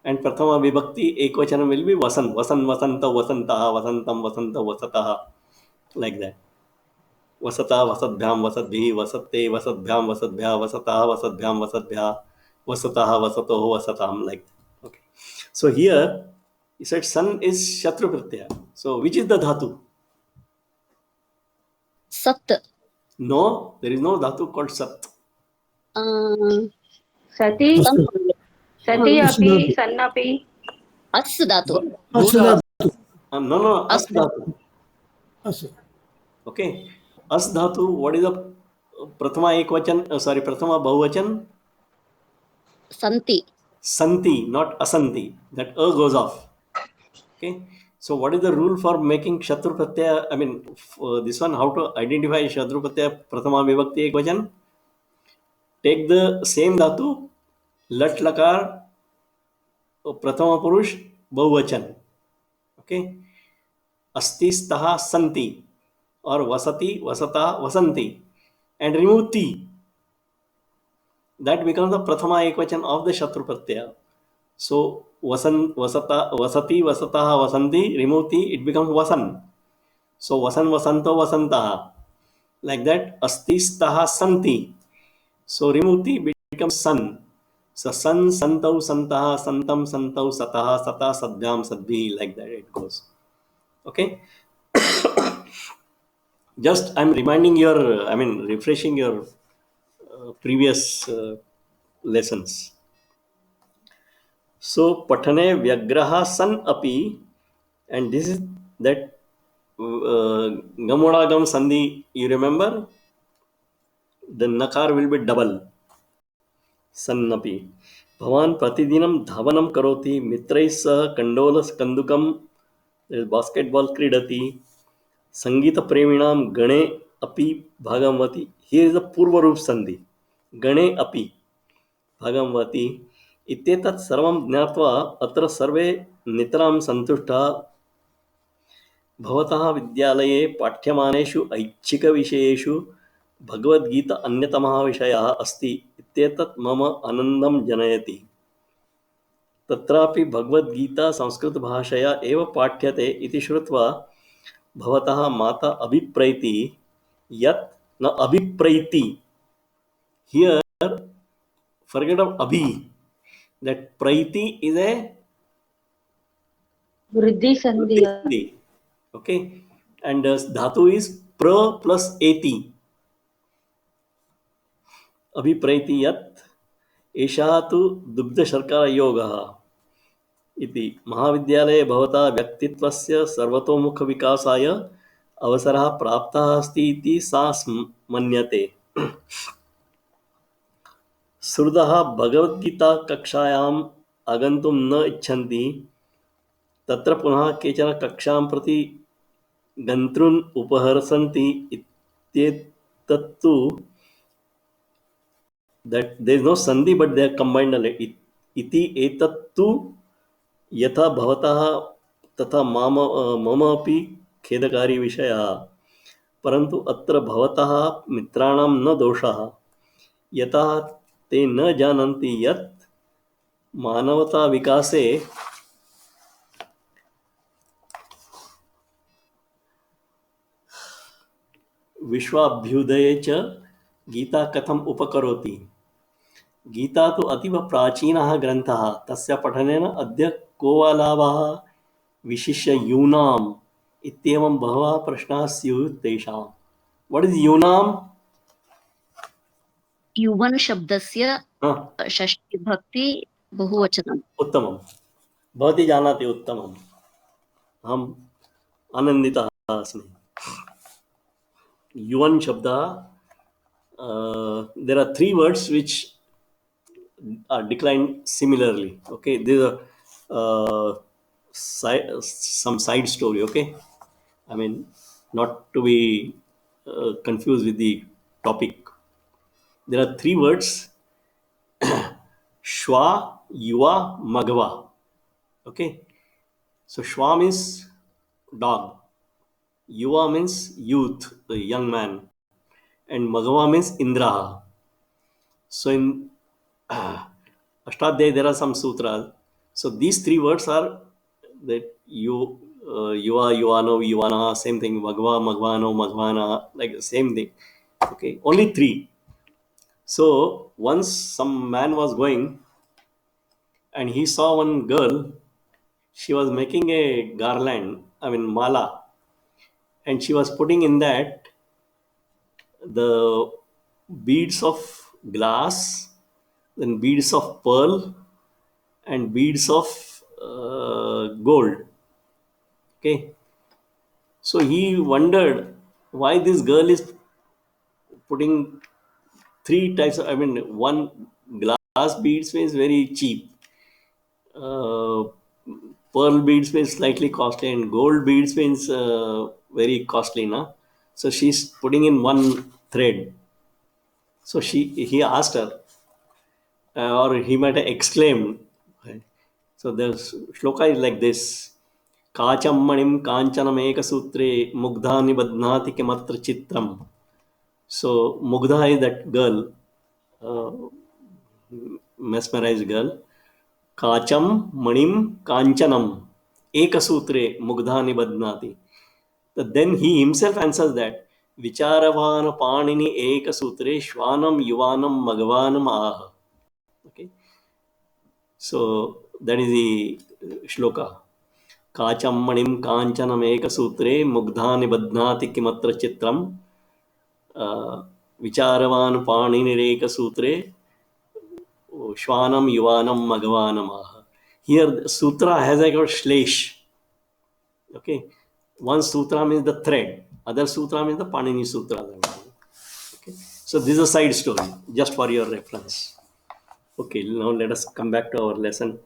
and prathama vibhakti ekvachanam will be vasan. Vasan, vasanta, vasantaha, vasantam, vasanta, vasataha. Like that. Vasata, vasatbhyam, vasatbhi, vasatte, vasatbhyam, vasatbhya, vasataha, vasatbhyam, vasatbhya, vasataha, vasatoho, vasatam. Like that. Okay. So here he said sun is shatru pratyaya. So which is the dhatu? Sat. No, there is no dhatu called sat. Sati. Some- Sati api. San api. As Dhatu. Asada. No, as dhatu. Asa. Okay. As dhatu, what is the prathama ekvachan, prathama bahuvachan? Santi. Santi, not asanti. That a goes off. Okay. So what is the rule for making shatru pratyaya? I mean, this one, how to identify shatru pratyaya prathama vibhakti ekvachan? Take the same dhatu, lat lakar, prathama purush, bahuvachan. Okay. Asti, staha, santi, or vasati, vasata, vasanti, and remove ti. That becomes the prathama ekvachan of the shatru pratyaya. So vasata, vasati, vasataha, vasanti, remove ti, it becomes vasan. So vasan, vasanto, vasantaha. Like that, asti, staha, santi. So remove ti, becomes san. So san, santau, santaha, santam, santau, sataha, sata, sadhyam, sadbhi. Like that it goes. Okay. Just I'm reminding your, refreshing your previous lessons. So patane vyagraha san api And this is that Gamodagam Sandhi, you remember? The nakar will be double. Sannapi. Bhavan Pratidinam Dhavanam Karoti, Mitrais Sah Kandolas Kandukam, there is basketball Kridati, Sangita Preminam Gane Api Bhagamvati. Here is the Purva Roop Sandhi. Gane Api Bhagamvati. इत्येतत् सर्वं ज्ञात्वा अत्र सर्वे नितरां सन्तुष्टाः भवतः विद्यालये पाठ्यमानेषु ऐच्छिकविषयेषु भगवद्गीता अन्यतमः विषयः अस्ति इत्येतत् मम आनन्दं जनयति। तत्रापि भगवद्गीता संस्कृतभाषया एव पाठ्यते इति श्रुत्वा भवतः माता अभिप्रैति यत् न अभिप्रैति। Here, forget of abhi. That praiti is a Vriddhi Sandhi. sandhi. Okay, and dhatu is pra plus eti. अभिप्रैति यत् एषः तु दुग्धशर्करायोगः इति महाविद्यालये भवता व्यक्तित्वस्य सर्वतोमुखविकासाय अवसरः प्राप्तः अस्ति इति सा मन्यते। सुहृदः भगवद्गीताकक्षायाम् आगन्तुं न इच्छन्ति, तत्र पुनः केचन कक्षां प्रति गन्तॄन् उपहसन्ति इत्येतत्तु that there is no sandhi but they are combined iti etattu यथा भवतः तथा मम अपि खेदकारी विषयः, परन्तु अत्र भवतः मित्राणां न दोषः, यतः ते न जानन्ति यत् मानवता विकासे विश्वाभ्युदये च गीता कथम् उपकरोति। गीता तु अतीव प्राचीनः ग्रन्थः, तस्य पठनेन अद्य को वा लाभः, विशिष्य यूनाम् इत्येवं बहवः प्रश्नाः स्युः तेषां। What is यूनाम्? युवन् शब्दस्य षष्ठी विभक्ति बहुवचनम्। उत्तमं, भवती जानाति, उत्तमम्, अहम् आनन्दितः अस्मि। युवन् शब्दः, there are three words which are declined similarly. Okay, these are some side story. Okay, I mean, not to be confused with the topic. There are three words: Shwa, Yuva, Magva. Okay, so Shwa means dog, Yuva means youth, the young man, and Magva means Indra. So in Ashtadhyayi there are some sutras. So these three words are that Yuva, Yuvano, Yuvana, same thing. Magva, Magvano, Magvana, like the same thing. Okay, only three. So once some man was going and he saw one girl. She was making a garland, I mean mala, and she was putting in that the beads of glass, then beads of pearl, and beads of gold. Okay, so he wondered why this girl is putting three types of, I mean, one glass beads means very cheap, pearl beads means slightly costly, and gold beads means very costly, na? So she's putting in one thread. So he asked her, or he might have exclaimed. So the shloka is like this: Kacham manim kanchanam eka sutre mugdha nibadhnati kimatra chitram. So Mugdha is that girl, mesmerized girl. Kacham manim kanchanam eka sutre mugdha nibadhnati. Then he himself answers that Vicharavan Panini Eka Sutre Shwanam Yuvanam Magvanam Ah. Okay. So that is the shloka. Kacham Manim Kanchanam Eka Sutre Mugdhani Badhnati Kimatra Chitram Vicharavan Panini Eka Sutre Shwanam Yuvanam Magvanam Ah. Here the sutra has a word shlesh. Okay, one sutra means the thread, other sutra means the Panini Sutra. Okay, so this is a side story just for your reference. Okay, now let us come back to our lesson.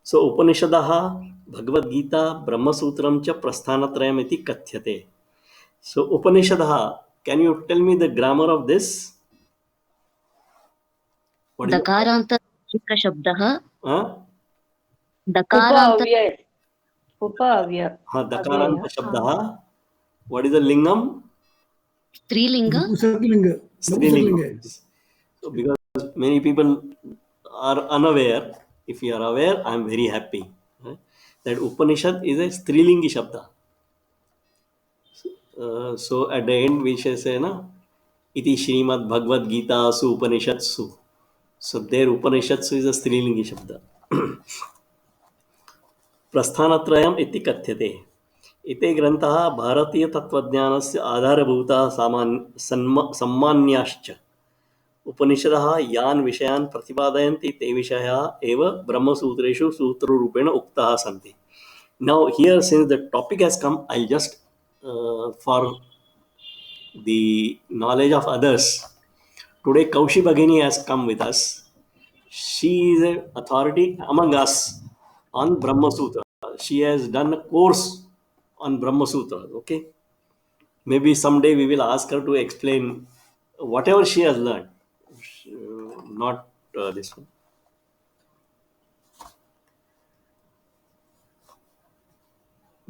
So Upanishadaha, Bhagavad Gita, Brahma Sutram cha Prasthanatrayam iti kathyate. So Upanishadaha, can you tell me the grammar of this? What is दकारान्त शब्दः Huh? दकारान्त Upa Avya. Dakaranta Shabdaha. What is the lingam? स्त्रीलिङ्ग Napusaklinga. Strilinga. So because many people are unaware, if you are aware, I am very happy. Right? That Upanishad is a Strilingi Shabda. So at the end we shall say, na, iti Srimad Bhagavad Gita su Upanishadsu. So there Upanishadsu is a Strilingi Shabda. प्रस्थानत्रयम् इति कथ्यते. इते ग्रन्थः भारतीयतत्त्वज्ञानस्य आधारभूताः सम्मान्याश्च. उपनिषदः यान् विषयान् प्रतिपादयन्ति ते विषयाः एव ब्रह्मसूत्रेषु सूत्ररूपेण उक्ताः सन्ति. Now here, since the topic has come, I'll just for the knowledge of others, today Kaushi Bhagini has come with us. She is an authority among us on Brahma Sutra. She has done a course on Brahma Sutra. Okay, maybe someday we will ask her to explain whatever she has learned, not this one.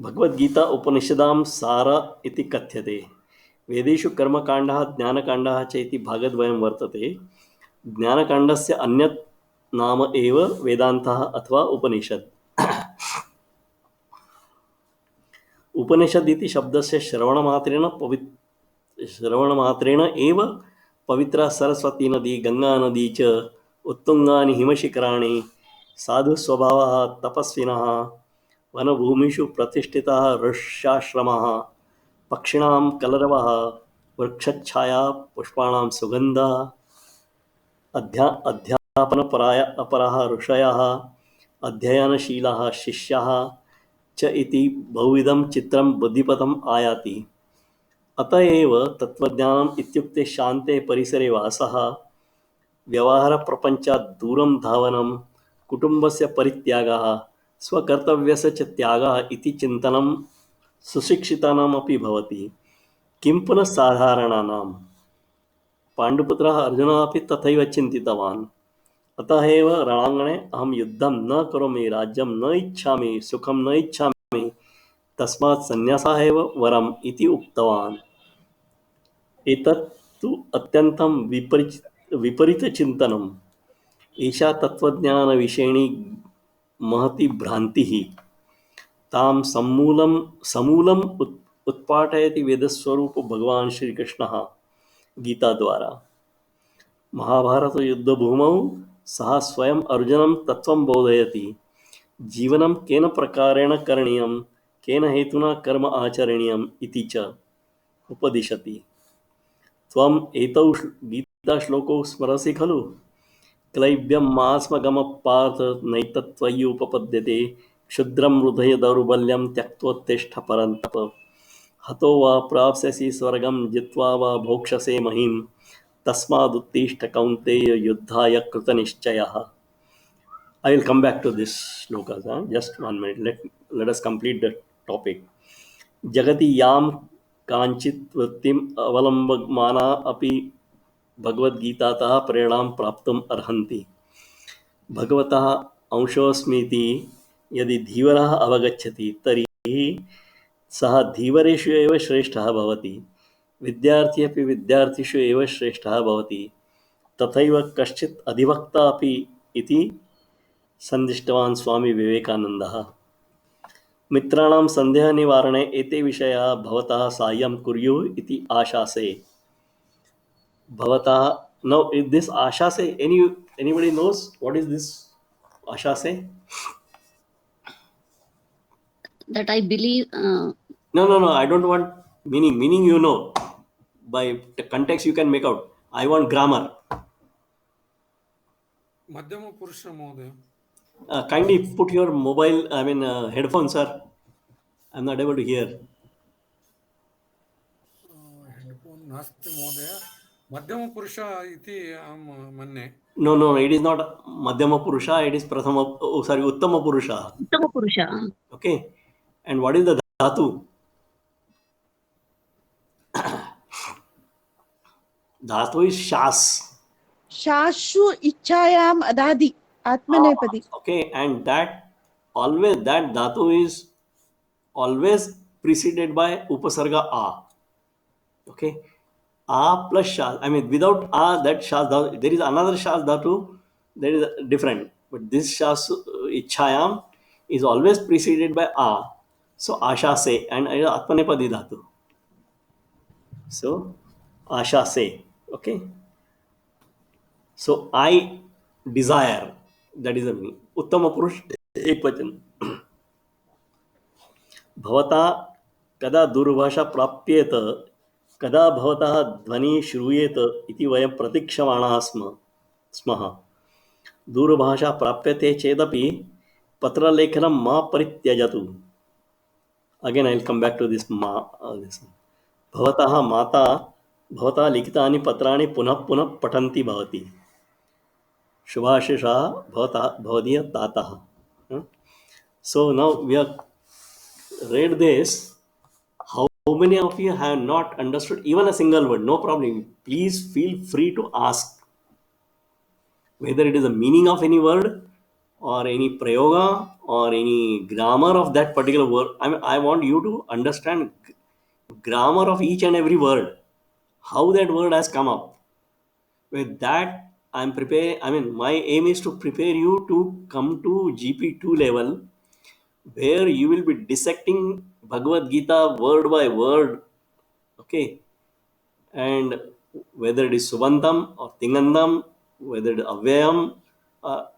Bhagavad Gita उपनिषदां सार इति कथ्यते. वेदेषु कर्मकाण्डः ज्ञानकाण्डः च इति भागद्वयं वर्तते. ज्ञानकाण्डस्य अन्यत् नाम एव वेदान्तः अथवा उपनिषद. उपनिषद इति शब्दस्य श्रवणमात्रेण एव पवित्रा सरस्वती नदी, गंगा नदी च, उत्तुंगानि हिमशिखराणि, साधुस्वभावः, तपस्विनः, वनभूमिषु प्रतिष्ठितः ऋष्याश्रमः, पक्षिणां कलरवः, वृक्षच्छाया, पुष्पाणां सुगन्धः, अध्यापनपराः ऋषयः, अध्ययनशीलाः शिष्याः च इति बहुविधं चित्रं बुद्धिपथम् आयाति. अत एव तत्त्वज्ञानम् इत्युक्ते शान्ते परिसरे वासः, व्यवहारप्रपञ्चात् दूरं धावनं, कुटुम्बस्य परित्यागः, स्वकर्तव्यस्य च त्यागः इति चिन्तनं सुशिक्षितानामपि भवति. किं पुनः साधारणानां. पाण्डुपुत्रः अर्जुनः अपि तथैव चिन्तितवान्. अतः एव रणाङ्गणे अहं युद्धं न करोमि, राज्यं न इच्छामि, सुखं न इच्छामि, तस्मात् सन्न्यासः एव वरम् इति उक्तवान्. एतत् तु अत्यन्तं विपरीतचिन्तनम्. एषा तत्त्वज्ञानविषयिणी महती भ्रान्तिः. तां समूलम् उत्पाटयति वेदस्वरूपो भगवान् श्रीकृष्णः गीताद्वारा. महाभारतयुद्धभूमौ सः स्वयं अर्जुनं तत्त्वं बोधयति. जीवनं केन प्रकारेण करणीयं, केन हेतुना कर्म आचरणीयम् इति च उपदिशति. त्वम् एतौ गीताश्लोकौ स्मरसि खलु. क्लैब्यं मास्मगमः पार्थ नैतत्त्वयि उपपद्यते. क्षुद्रं हृदय दौर्बल्यं त्यक्त्वोत्तिष्ठ परन्तप. हतो वा प्राप्स्यसि स्वर्गं, जित्वा वा भोक्ष्यसे महीम्. तस्मादुत्तिष्ठ कौन्तेय युद्धाय कृतनिश्चयः. I will come back to this shlokas. Just 1 minute. Let us complete the topic. Jagati yam कांचित वृत्तिम अवलंबमाना अपि भगवद्गीतातः प्रेरणां प्राप्तुम् अर्हन्ति. भगवतः अंशोऽस्मीति यदि धीवरः अवगच्छति तर्हि सः धीवरेषु एव श्रेष्ठः भवति. विद्यार्थी अपि विद्यार्थिषु एव श्रेष्ठः भवति. तथैव कश्चित् अधिवक्ता अपि इति संदिष्टवान् स्वामी विवेकानन्दः. मित्राणां सन्देहनिवारणे एते विषयाः भवतः साहाय्यं कुर्युः इति आशासे. भवतः now this आशासे, anybody knows what is this आशासे? that I believe No, I don't want meaning you know, by the context you can make out. I want grammar. मध्यम पुरुष महोदय. Kindly put your mobile, headphones, sir. I'm not able to hear. Headphone नास्ति महोदय मध्यमपुरुष इति अहं मन्ये No, it is not Madhyama Purusha, it is Uttama Purusha. उत्तमपुरुष Okay. And what is the dhatu? Dhatu is shas. Shashu ichayam adadi. Atmanepadi. Okay. And that dhatu is always preceded by upasarga a. Okay. A plus shas. I mean, without a, that shas dhatu, there is another shas dhatu that is different. But this shas ichayam is always preceded by a. So asha se and atmanepadi dhatu. So asha se. Okay. So I desire. That is the meaning. Uttama Purush Ekvachan. भवता कदा दूरभाषा प्राप्येत कदा भवतः ध्वनि श्रूयेत इति वयं प्रतीक्षमाणाः स्मः दूरभाषा प्राप्यते चेदपि पत्रलेखनं मा परित्यजतु. Again I will come back to this भवतः माता भवता लिखितानि पत्राणि पुनः पुनः पठन्ति भवति. शुभाशिषः भवता भवदीय तातः. So now we have read this. How many of you have not understood even a single word? No problem. Please feel free to ask. Whether it is the meaning of any word or any prayoga or any grammar of that particular word. I want you to understand grammar of each and every word. How that word has come up. With that, I'm prepared. My aim is to prepare you to come to GP2 level, where you will be dissecting Bhagavad Gita word by word. Okay. And whether it is Subandam or Tingandam, whether it is Avyayam,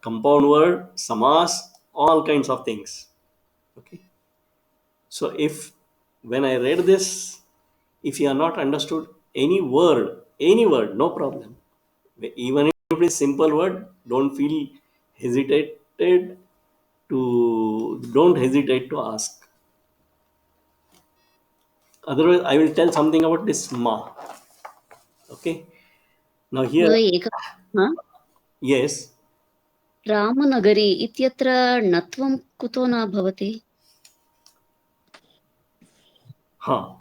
compound word, Samas, all kinds of things. Okay. So when I read this, if you are not understood any word, no problem. Even if it is simple word, don't hesitate to ask. Otherwise, I will tell something about this ma. Okay. Now here, yes. रामनगरी इत्यत्र णत्वं कुतो न भवति?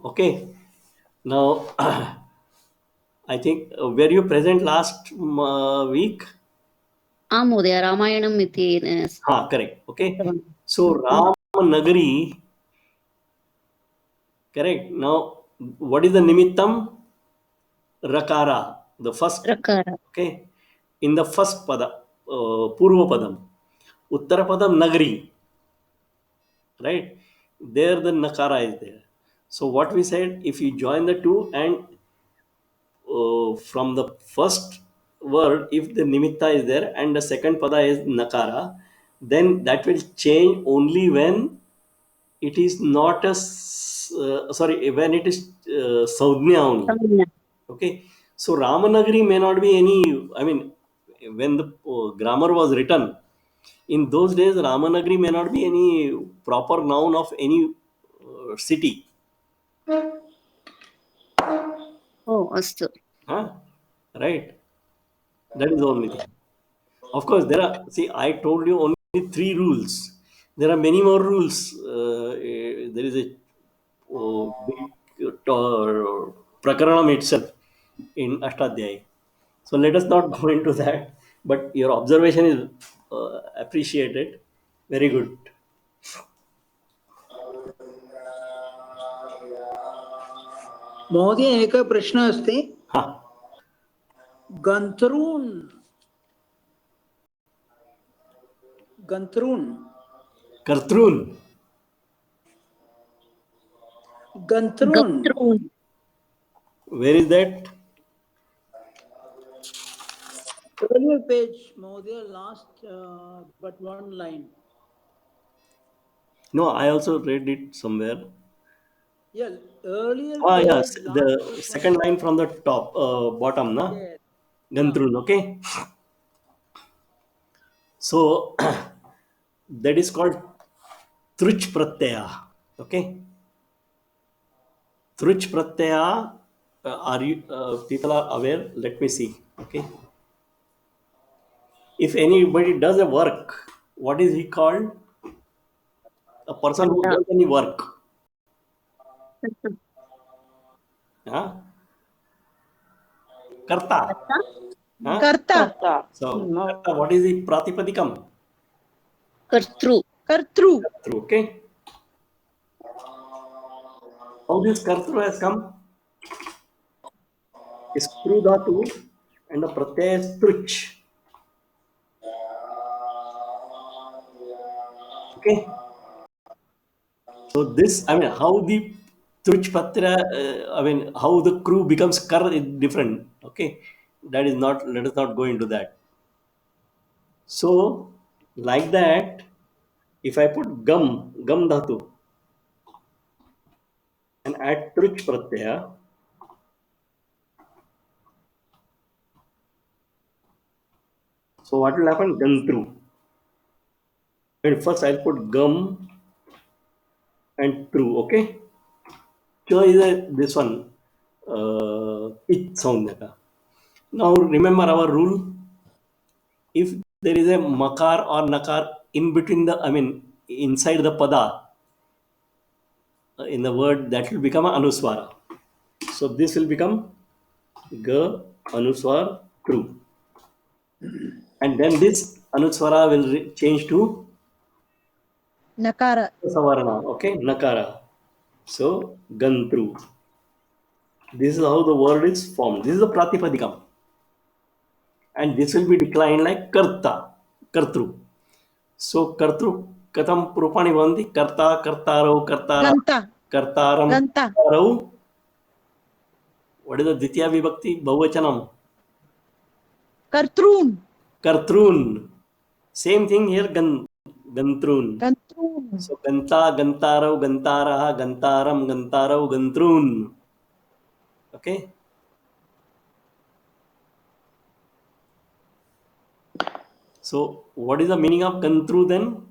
Okay. Now, I think were you present last week? आम् महोदय रामायणम् इति correct. Okay. So Ramanagari, correct. Now, what is the nimittam? Rakara, the first. Rakara. Okay. In the first pada, Purva Padam, Uttara Padam Nagari, right? There the Nakara is there. So what we said, if you join the two and from the first word, if the nimitta is there and the second pada is Nakara, then that will change only when it is not a, when it is Saudhnya only. Okay. So Ramanagari may not be any, when the grammar was written, in those days, Ramanagari may not be any proper noun of any city. Oh, astu. Right. That is the only thing. Of course, I told you only 3 rules. There are many more rules. There is a big prakaranam itself in Ashtadhyayi. So let us not go into that. But your observation is appreciated. Very good. महोदय एकः प्रश्नः अस्ति गन्त्रून् Where is that? Earlier page, Mhodaya, last but one line. No, I also read it somewhere. Yeah, earlier. Yes, the second line from the top, bottom, na? Yes. Gantrun, okay? So, that is called Truch Pratyaya. Okay. Truch pratyaya, are you people are aware? Let me see. Okay. If anybody does a work, what is he called? A person who Karta. does any work. Huh? Karta. Huh? Karta. Karta. So, No. karta, what is the pratipadikam? Kartru. Kartru. Kartru, okay. How this kartru has come? Is kru dhatu and the pratyaya is truch. Okay. So this, I mean, how the truch patra, I mean, how the crew becomes kar is different. Okay. That is not, let us not go into that. So, like that, if I put gum dhatu, and add truch pratyaya, so what will happen? Gantru. And first I'll put gum and true. Okay. So is this one. It sound. Now remember our rule. If there is a makar or nakar in between the, I mean, inside the pada, in the word, that will become an anuswara. So this will become ga anuswar true. And then this anuswara will change to Nakara. savarna. Okay. Nakara. So gantru. This is how the word is formed. This is the pratipadikam. And this will be declined like karta, kartru. So kartru katam rupani bhavanti? Karta, kartarau, kartara, Ganta. kartaram, Ganta. kartarau. What is the ditya vibhakti? Bahuvachanam. Kartrun. Kartrun. Same thing here, gantrun. Gantrun. So ganta, gantarau, gantaraha, gantaram, gantarau, gantrun. Okay. So what is the meaning of gantru then?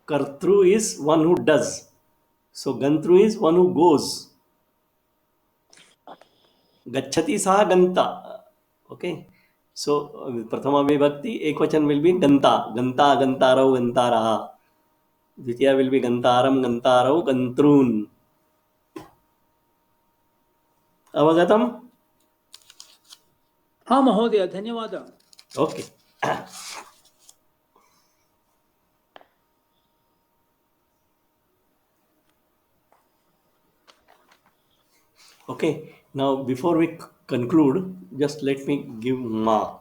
Kartru is one who does. So gantru is one who goes. Gachati saha ganta. Okay. So prathama vibhakti ekvachan will be ganta. Ganta, gantarau, gantaraha. Dvitiya will be gantaram, gantarau, gantrun. Avagatam? हाँ महोदय धन्यवादः. Okay. Okay. Now before we conclude, just let me give ma.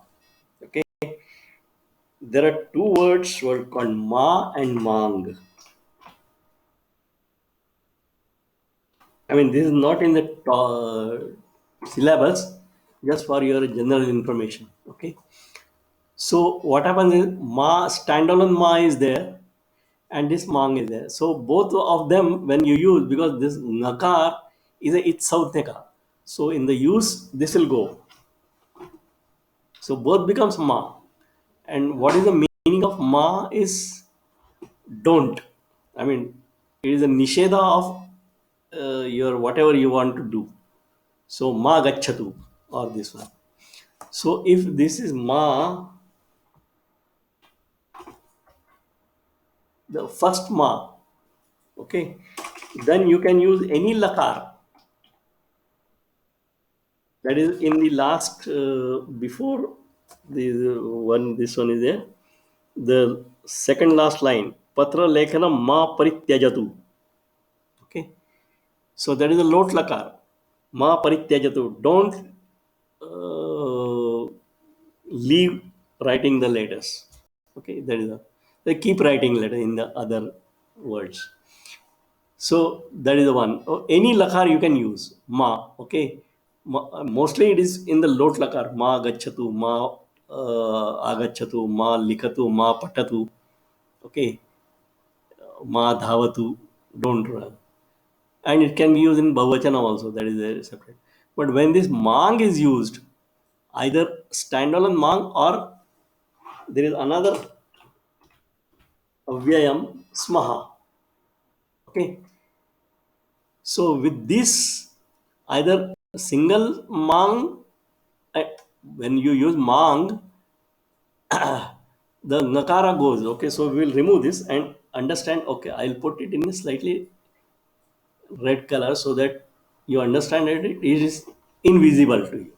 Okay. There are two words were called ma and mang. I mean, this is not in the syllabus, just for your general information. Okay. So what happens is ma, standalone ma is there, and this mang is there. So both of them, when you use, because this nakar is a it south nakar. So in the use, this will go. So both becomes ma. And what is the meaning of ma is don't. I mean, it is a nisheda of your whatever you want to do. So ma gachatu or this one. So if this is ma, the first ma, okay, then you can use any lakar. That is in the last before this one is there. The second last line, patra lekhanam ma parityajatu. Okay, so that is a lot lakar. Ma parityajatu. Don't leave writing the letters. Okay, that is a, they keep writing letter in the other words. So that is the one. Any lakar you can use. Ma. Okay. Mostly it is in the lot lakar. Ma gachatu, ma agachatu, ma likatu, ma patatu. Okay. Ma dhavatu. Don't run. And it can be used in Bahuvachana also. That is a separate. But when this mang is used, either standalone mang or there is another avyayam smaha. Okay. So with this, either single mang, when you use mang, the nakara goes. Okay, so we will remove this and understand. Okay, I'll put it in a slightly red color so that you understand that it is invisible to you.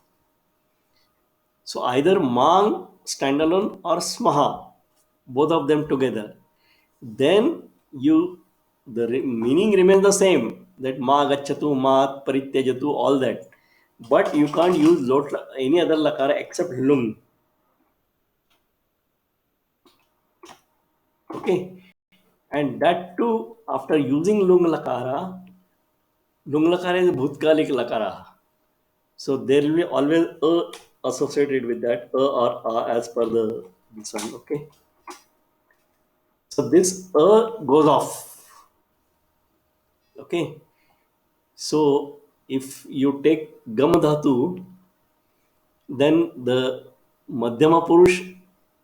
So either mang standalone or smaha, both of them together. Then meaning remains the same, that ma gacchatu, ma parityajatu, all that. But you can't use any other lakara except lung. Okay, and that too after using lung lakara. Lung lakara is bhutkalik lakara. So there will be always a associated with that, a or a as per this one. Okay. So this a goes off. Okay. So if you take gam dhatu, then the madhyama purush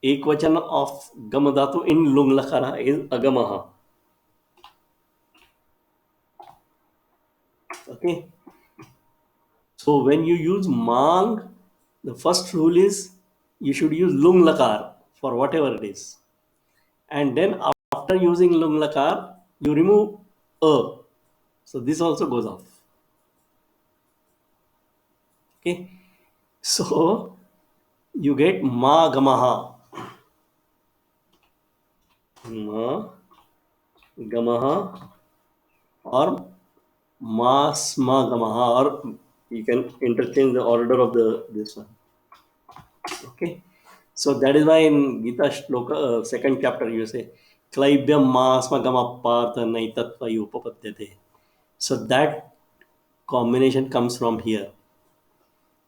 ekvachan of gam dhatu in lung lakara is agamaha. Okay. So when you use mang, the first rule is you should use lung lakar for whatever it is. And then after using lung lakar, you remove a. So this also goes off. Okay. So you get ma gamaha. Ma gamaha or ma sma gamaha, or you can interchange the order of this one. Okay. So that is why in Gita Shloka, second chapter, you say, Klaibhyam ma sma gama partha naitatva upapadyate. So that combination comes from here.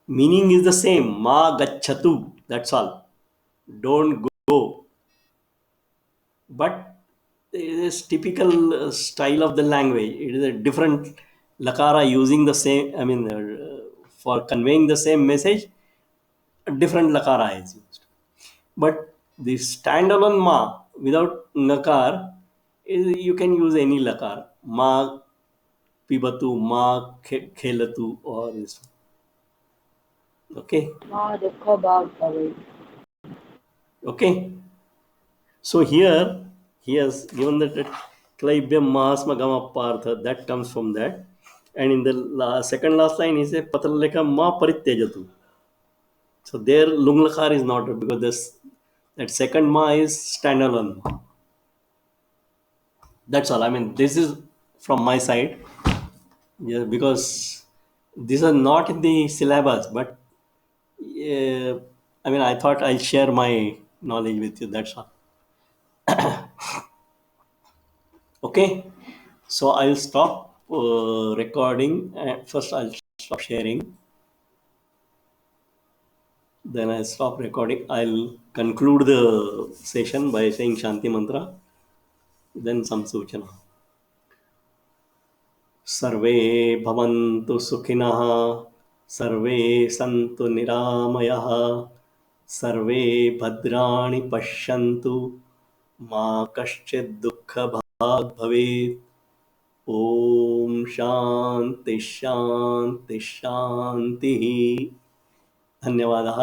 Meaning is the same, ma gacchatu, that's all. Don't go. But it is typical style of the language. It is a different lakara using the same, for conveying the same message, a different lakara is used. But the standalone ma without nakar, you can use any lakar. Ma pibatu, ma khelatu, or this. Okay. Okay. So here he has given that Klaibhyam Mahasma Gama Partha, that comes from that. And in the second last line, he says Patraleka Ma Parityajatu. So there Lunglakar is not, because that second Ma is standalone. That's all. I mean, this is from my side. Yeah, because these are not in the syllabus, but I thought I'll share my knowledge with you. That's all. Okay. So I'll stop recording. First, I'll stop sharing. Then I'll stop recording. I'll conclude the session by saying Shanti Mantra. Then some Suchana. Sarve bhavantu sukhinah. Sarve santu niramayah. Sarve bhadrani pashyantu. Ma kaschid dukkha bhag bhavet. Om Shanti शांति शांति। धन्यवादः।